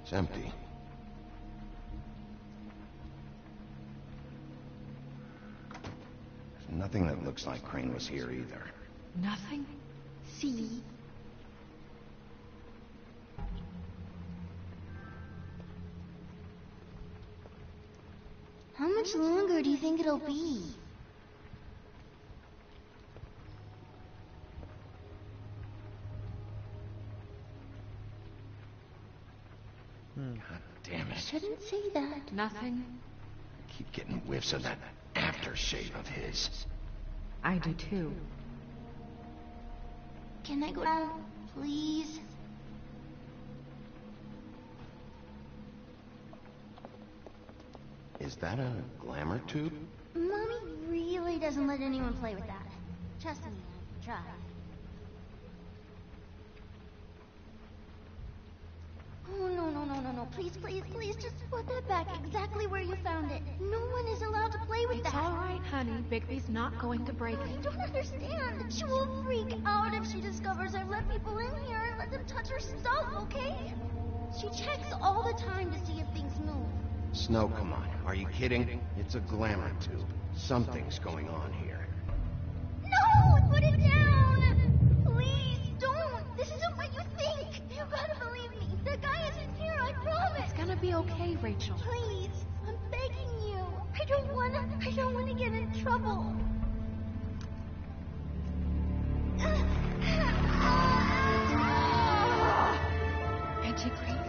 It's empty. There's nothing that looks like Crane was here either. Nothing? See? How much longer do you think it'll be? God damn it. Shouldn't say that. Nothing? I keep getting whiffs of that aftershave of his. I do too. Can I go down, please? Is that a glamour tube? Mommy really doesn't let anyone play with that. Trust me, I've tried. Oh, no. Please, just put that back exactly where you found it. No one is allowed to play with It's that. all right, honey. Bigby's not going to break You it. don't understand. She will freak out if she discovers I've let people in here and let them touch her stuff, okay? She checks all the time to see if things move. Snow, come on. Are you kidding? It's a glamour tube. Something's going on here. No! Put it down! Please, don't! This isn't what you think! You gotta believe me. The guy isn't here, I promise! It's gonna be okay, Rachel. Please, I'm begging you. I don't wanna get in trouble. Auntie Greenleaf.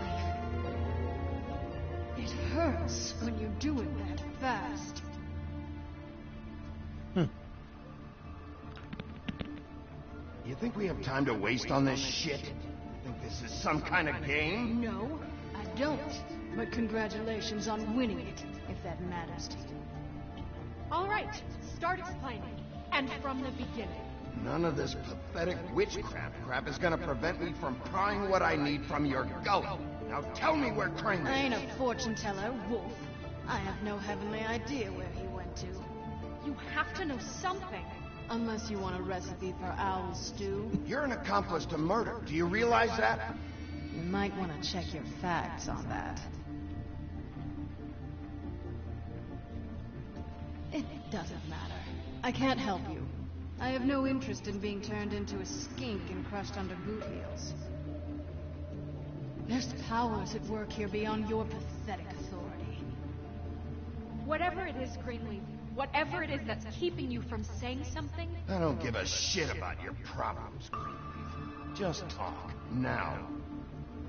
It hurts when you do it that fast. You think we have time to waste on this shit? Think this is some kind of game? No, I don't. But congratulations on winning it, if that matters to you. All right, start explaining. And from the beginning. None of this pathetic witchcraft crap is gonna prevent me from prying what I need from your gullet. Now tell me where Crane I ain't is. a fortune teller, Wolf. I have no heavenly idea where he went to. You have to know something. Unless you want a recipe for owl stew. You're an accomplice to murder. Do you realize that? You might want to check your facts on that. It doesn't matter. I can't help you. I have no interest in being turned into a skink and crushed under boot heels. There's powers at work here beyond your pathetic authority. Whatever it is, Greenleaf, whatever it is that's keeping you from saying something, I don't give a shit about your problems, Greenleaf. Just talk. Now.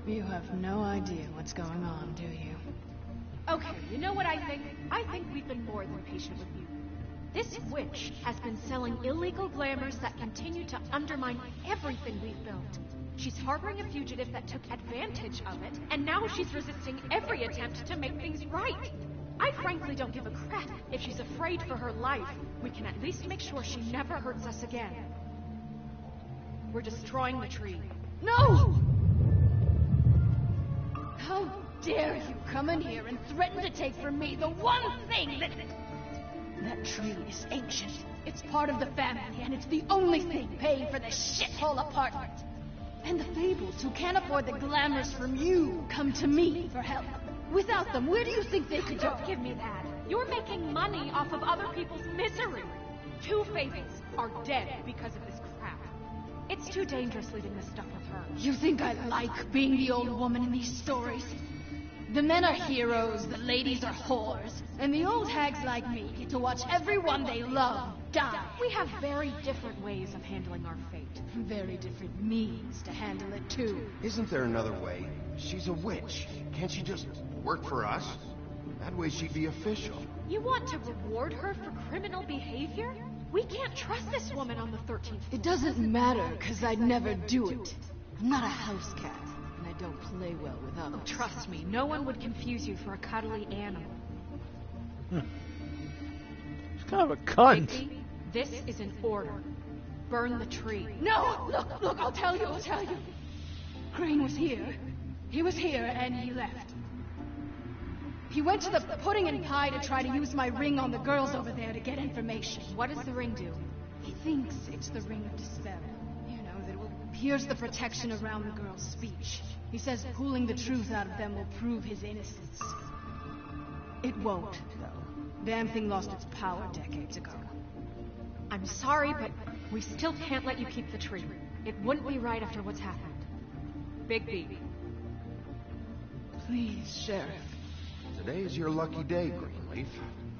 You have no idea what's going on, do you? okay, you know what I think? I think we've been more than patient with you. This witch has been selling illegal glamours that continue to undermine everything we've built. She's harboring a fugitive that took advantage of it, and now she's resisting every attempt to make things right. I frankly don't give a crap if she's afraid for her life. We can at least make sure she never hurts us again. We're destroying the tree. No! How dare you come in here and threaten to take from me the one thing that... That tree is ancient. It's part of the family, and it's the only thing paying for this shithole apartment. And the Fables, who can't afford the glamours from you, come to me for help. Without them, where do you think they could go? Don't give me that. You're making money off of other people's misery. 2 Fables are dead because of this crap. It's too dangerous leaving this stuff with her. You think I like being the old woman in these stories? The men are heroes, the ladies are whores, and the old hags like me get to watch everyone they love die. We have very different ways of handling our fate. Very different means to handle it, too. Isn't there another way? She's a witch. Can't she just work for us? That way she'd be official. You want to reward her for criminal behavior? We can't trust this woman on the 13th. It doesn't matter, because I'd never do it. I'm not a house cat, and I don't play well with others. Trust me, no one would confuse you for a cuddly animal. She's kind of a cunt. Bigby, this is an order. Burn the tree. No! Look, I'll tell you. Crane was here. He was here, and he left. He went to the pudding and pie to try to use my ring on the girls over there to get information. What does the ring do? He thinks it's the ring of dispel. You know, that it will pierce the protection around the girls' speech. He says pulling the truth out of them will prove his innocence. It won't, though. Damn thing lost its power decades ago. I'm sorry, but we still can't let you keep the tree. It wouldn't be right after what's happened. Bigby. Please, Sheriff. Today is your lucky day, Greenleaf.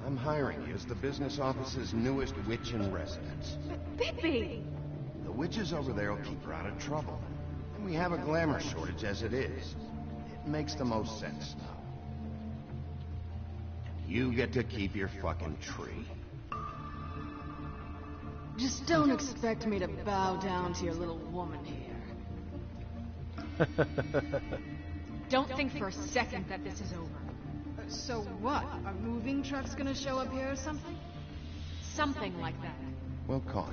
I'm hiring you as the business office's newest witch in residence. Bigby! The witches over there will keep her out of trouble. And we have a glamour shortage as it is. It makes the most sense now. And you get to keep your fucking tree. Just don't expect me to bow down to your little woman here. Don't think for a second that this is over. So what? Are moving trucks gonna show up here or something? Something like that. We'll call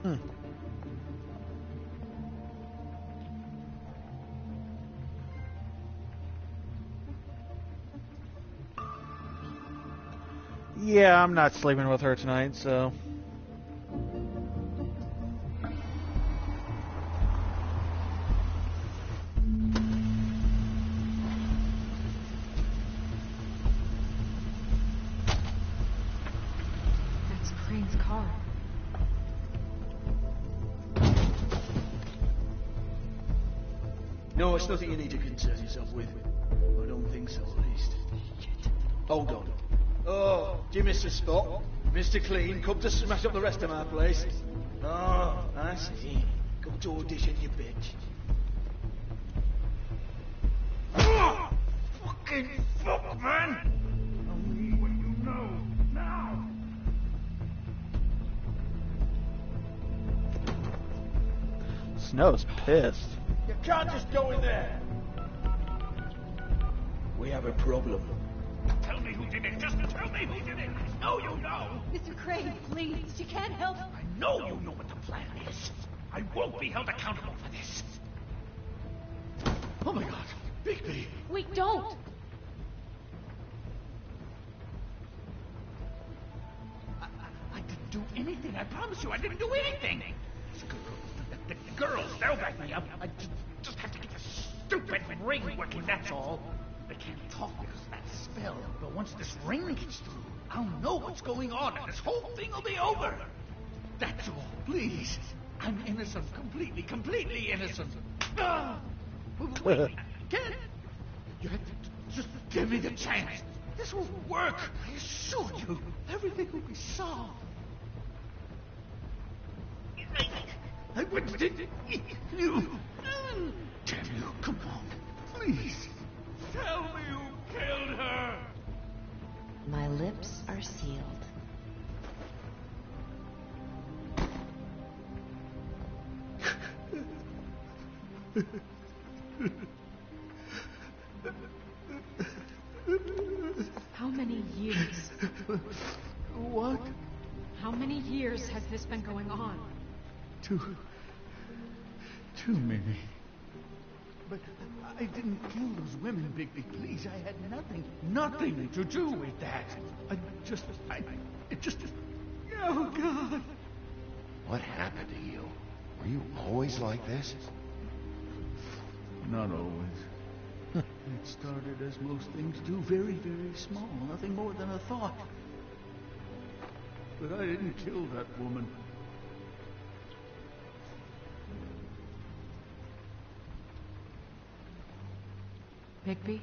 you. Yeah, I'm not sleeping with her tonight, so... That's Crane's car. No, it's nothing you need to concern yourself with. I don't think so, at least. Hold on. Oh, do you miss the spot? Mr. Clean, come to smash up the rest of my place. Oh, I see. Come to audition, you bitch. Oh, fucking fuck, man! Tell me what you know, now! Snow's pissed. You can't just go in there! We have a problem. Tell me who did it. Just tell me who did it. I know you know. Mr. Crane, please. You can't help. I know you know what the plan is. I won't be held accountable for this. Oh my God, Bigby. We don't. I didn't do anything. I promise you, I didn't do anything. The girls, they'll back me up. I just have to get the stupid ring working, that's all. They can't talk because of that spell. But once this ring gets through, I'll know what's going on, and this whole thing will be over. That's all. Please. I'm innocent. Completely innocent. Wait, I can't. You have to just give me the chance. This will work. I assure you. Everything will be solved. I wouldn't you. Damn you. Come on. Please. Tell me who killed her. My lips are sealed. How many years? What? How many years has this been going on? Too many. But I didn't kill those women, Bigby. Please, I had nothing to do with that. It just... Oh, God. What happened to you? Were you always like this? Not always. It started as most things do, very, very small. Nothing more than a thought. But I didn't kill that woman. Bigby?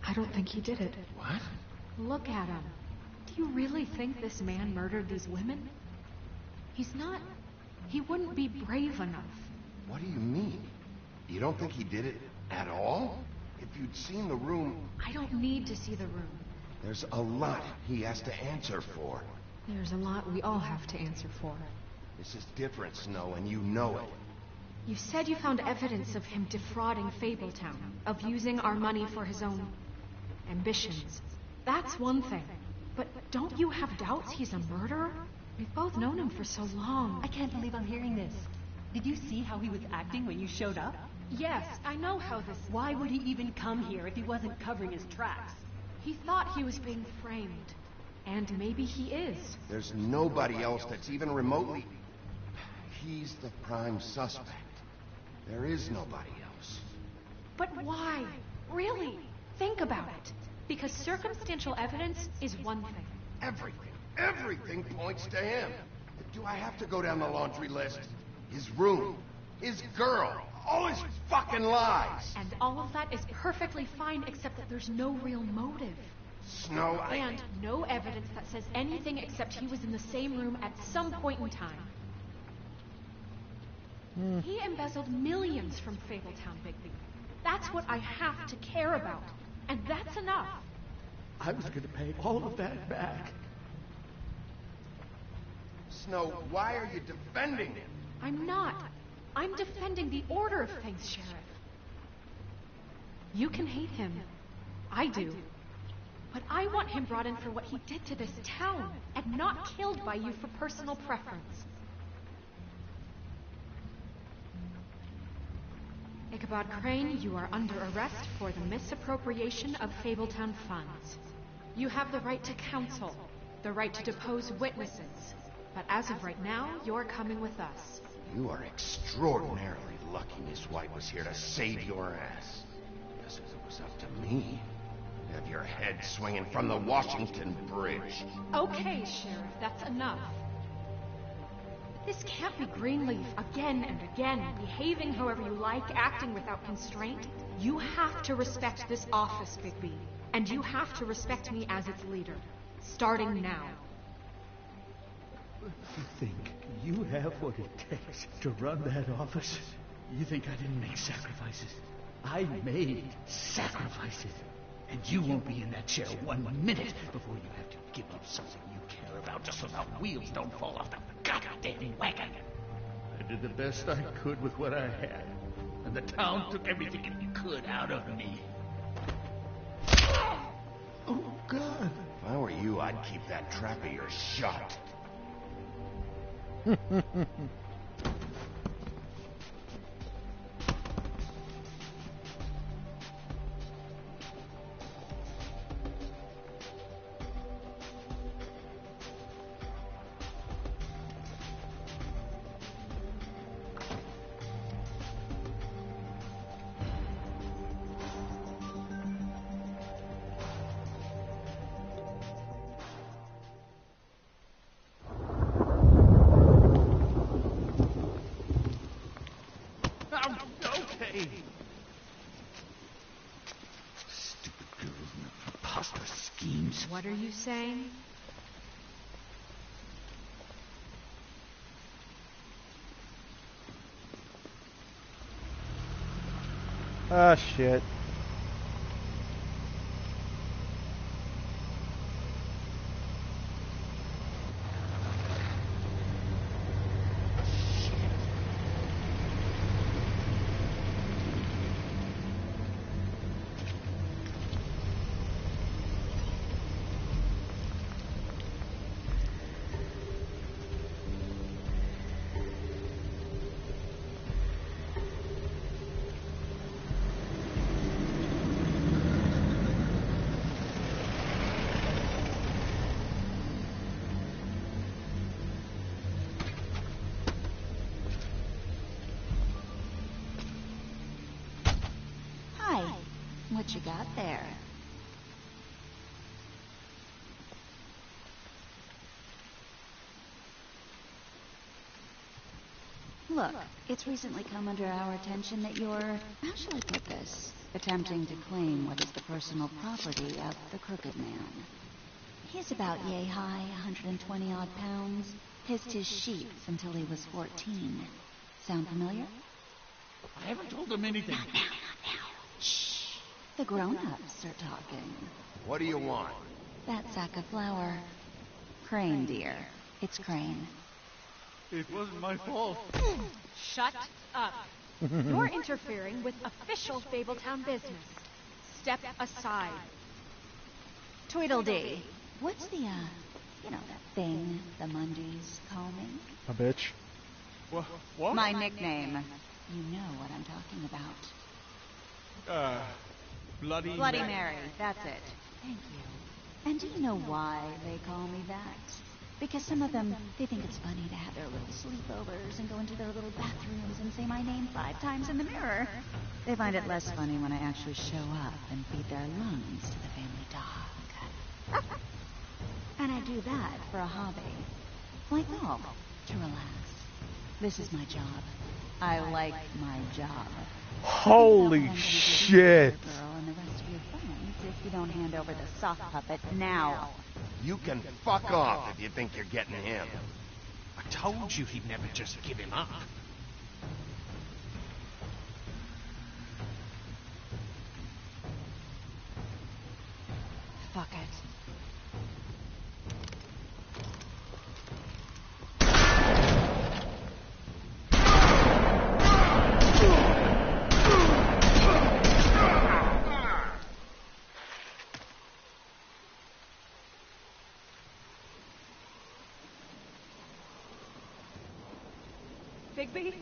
I don't think he did it. What? Look at him. Do you really think this man murdered these women? He's not... He wouldn't be brave enough. What do you mean? You don't think he did it at all? If you'd seen the room... I don't need to see the room. There's a lot he has to answer for. There's a lot we all have to answer for. This is different, Snow, and you know it. You said you found evidence of him defrauding Fabletown, of using our money for his own ambitions. That's one thing. But don't you have doubts he's a murderer? We've both known him for so long. I can't believe I'm hearing this. Did you see how he was acting when you showed up? Yes, I know how this... Why would he even come here if he wasn't covering his tracks? He thought he was being framed. And maybe he is. There's nobody else that's even remotely... He's the prime suspect. There is nobody else. But why? Really? Think about it. Because circumstantial evidence is one thing. Everything points to him. Do I have to go down the laundry list? His room, his girl, all his fucking lies. And all of that is perfectly fine, except that there's no real motive. Snow, And no evidence that says anything except he was in the same room at some point in time. He embezzled millions from Fabletown, Bigby. That's what I have to care about. And that's enough. I was going to pay all of that back. Snow, why are you defending him? I'm not. I'm defending the order of things, Sheriff. You can hate him. I do. But I want him brought in for what he did to this town, and not killed by you for personal preference. Ichabod Crane, you are under arrest for the misappropriation of Fabletown funds. You have the right to counsel, the right to depose witnesses. But as of right now, you're coming with us. You are extraordinarily lucky Miss White was here to save your ass. Because if it was up to me, you'd have your head swinging from the Washington Bridge. Okay, Sheriff, that's enough. This can't be Greenleaf again and again, behaving however you like, acting without constraint. You have to respect this office, Bigby. And you have to respect me as its leader. Starting now. You think you have what it takes to run that office? You think I didn't make sacrifices? I made sacrifices. And you won't be in that chair 1 minute before you have to give up something you care about just so the wheels don't fall off the goddamn wagon. I did the best I could with what I had. And the town took everything it could out of me. Oh, God. If I were you, I'd keep that trap of yours shut. What are you saying? Ah, shit. What you got there? Look, it's recently come under our attention that you're... How shall I put this? attempting to claim what is the personal property of the Crooked Man. He's about yay high, 120 odd pounds. Pissed his sheets until he was 14. Sound familiar? I haven't told him anything. Not now. Shh. The grown-ups are talking. What do you want? That sack of flour. Crane, dear. It's Crane. It wasn't my fault. Shut up. You're interfering with official Fabletown business. Step aside. Tweedledee. What's the, that thing the Mundies call me? A bitch. What? My nickname. You know what I'm talking about. Bloody Mary. That's it. Thank you. And do you know why they call me that? Because some of them, they think it's funny to have their little sleepovers and go into their little bathrooms and say my name 5 times in the mirror. They find it less funny when I actually show up and feed their lungs to the family dog. And I do that for a hobby. Like golf, to relax. This is my job. I like my job. Holy shit. Girl and the rest of your friends if you don't hand over the sock puppet now. You can fuck off if you think you're getting him. I told you he'd never just give him up. Fuck it. Bigby?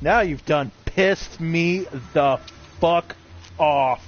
Now you've done pissed me the fuck off.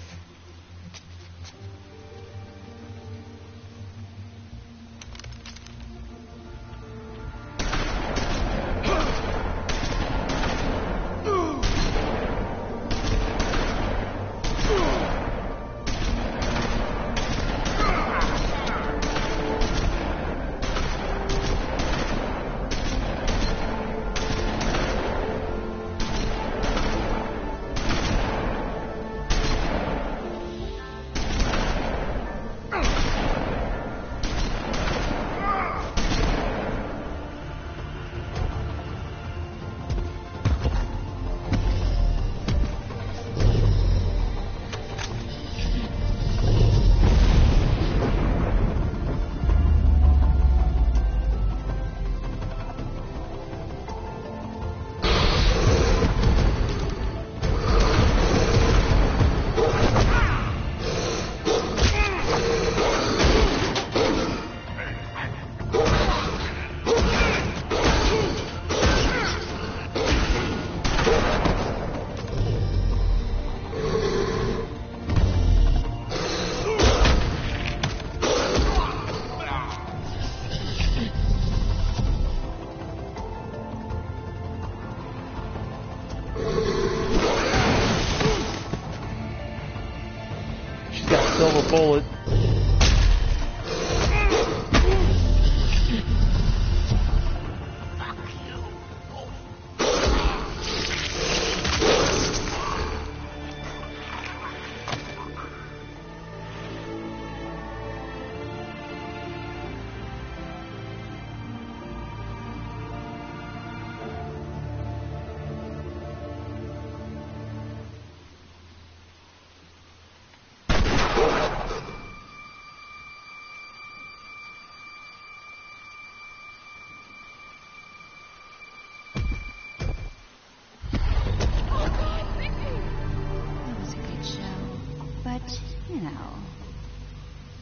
Silver bullet.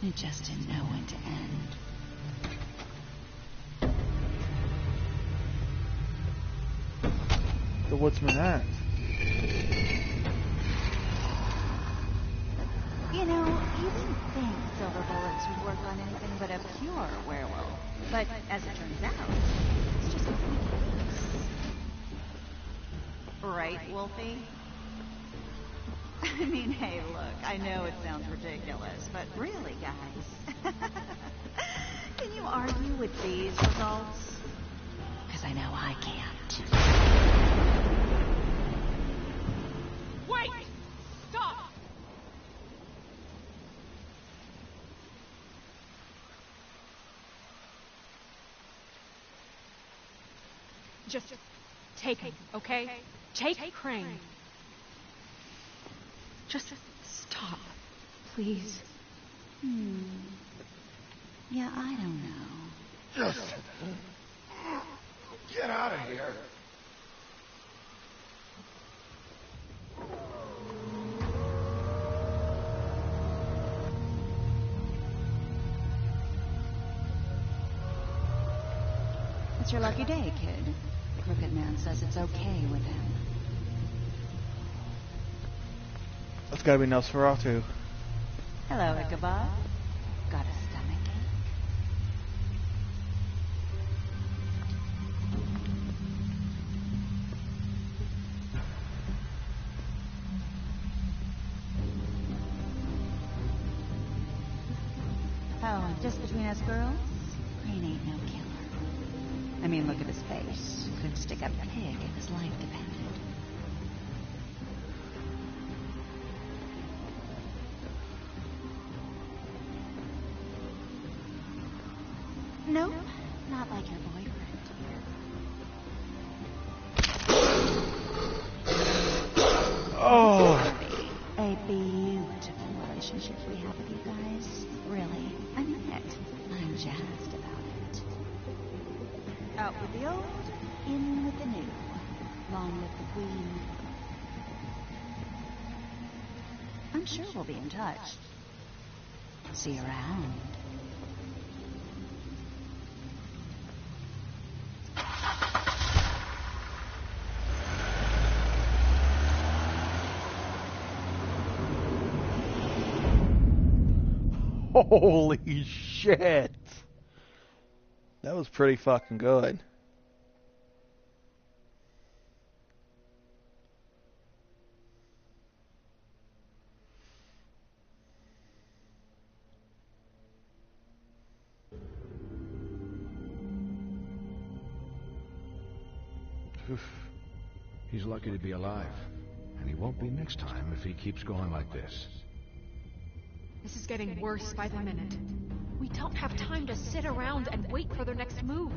It just didn't know when to end. The Woodsman Act. You know, you didn't think silver bullets would work on anything but a pure werewolf. But as it turns out, it's just a right, Wolfie? I mean, hey, look, I know it sounds ridiculous, but really, guys, can you argue with these results? because I know I can't. Wait! Stop! Just take him, okay? Take Crane. Just stop, please. Yeah, I don't know. Just get out of here. It's your lucky day, kid. The Crooked Man says it's okay with him. That's gotta be Nosferatu. Hello, Ichabod. Got a stomachache? Oh, just between us girls, Crane ain't no killer. I mean, look at his face. Could stick a pig if his life depended. Nope, not like your boyfriend. Oh! A beautiful relationship we have with you guys. Really, I mean it. I'm jazzed about it. Out with the old, in with the new. Long with the queen. I'm sure we'll be in touch. See you around. Holy shit! That was pretty fucking good. Oof. He's lucky to be alive. And he won't be next time if he keeps going like this. This is getting worse by the minute. We don't have time to sit around and wait for their next move.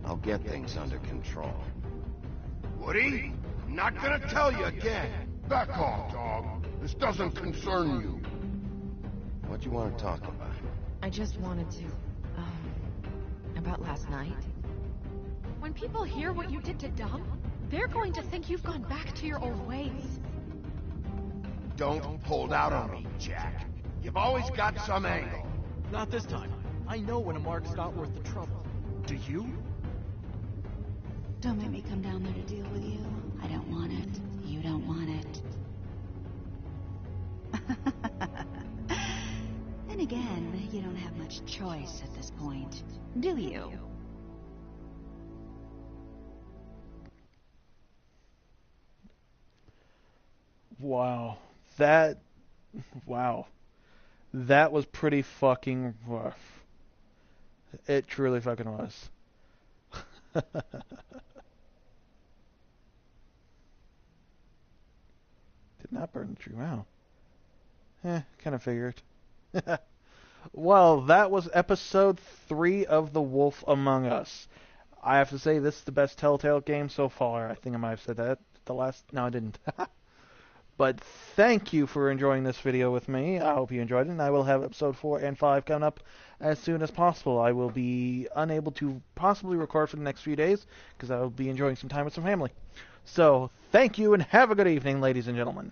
I'll get things under control. Woody, I'm not gonna tell you again. Back off, dog. This doesn't concern you. What you want to talk about? I just wanted to, about last night. When people hear what you did to Dom, they're going to think you've gone back to your old ways. Don't hold out on me, Jack. You've always got some angle. Not this time. I know when a mark's not worth the trouble. Do you? Don't make me come down there to deal with you. I don't want it. You don't want it. Then again, you don't have much choice at this point, do you? Wow. Wow. That was pretty fucking rough. It truly fucking was. Did not burn the tree. Wow. Kind of figured. Well, that was episode 3 of The Wolf Among Us. I have to say, this is the best Telltale game so far. I think I might have said that the last... No, I didn't. But thank you for enjoying this video with me. I hope you enjoyed it, and I will have episode 4 and 5 coming up as soon as possible. I will be unable to possibly record for the next few days because I will be enjoying some time with some family. So, thank you, and have a good evening, ladies and gentlemen.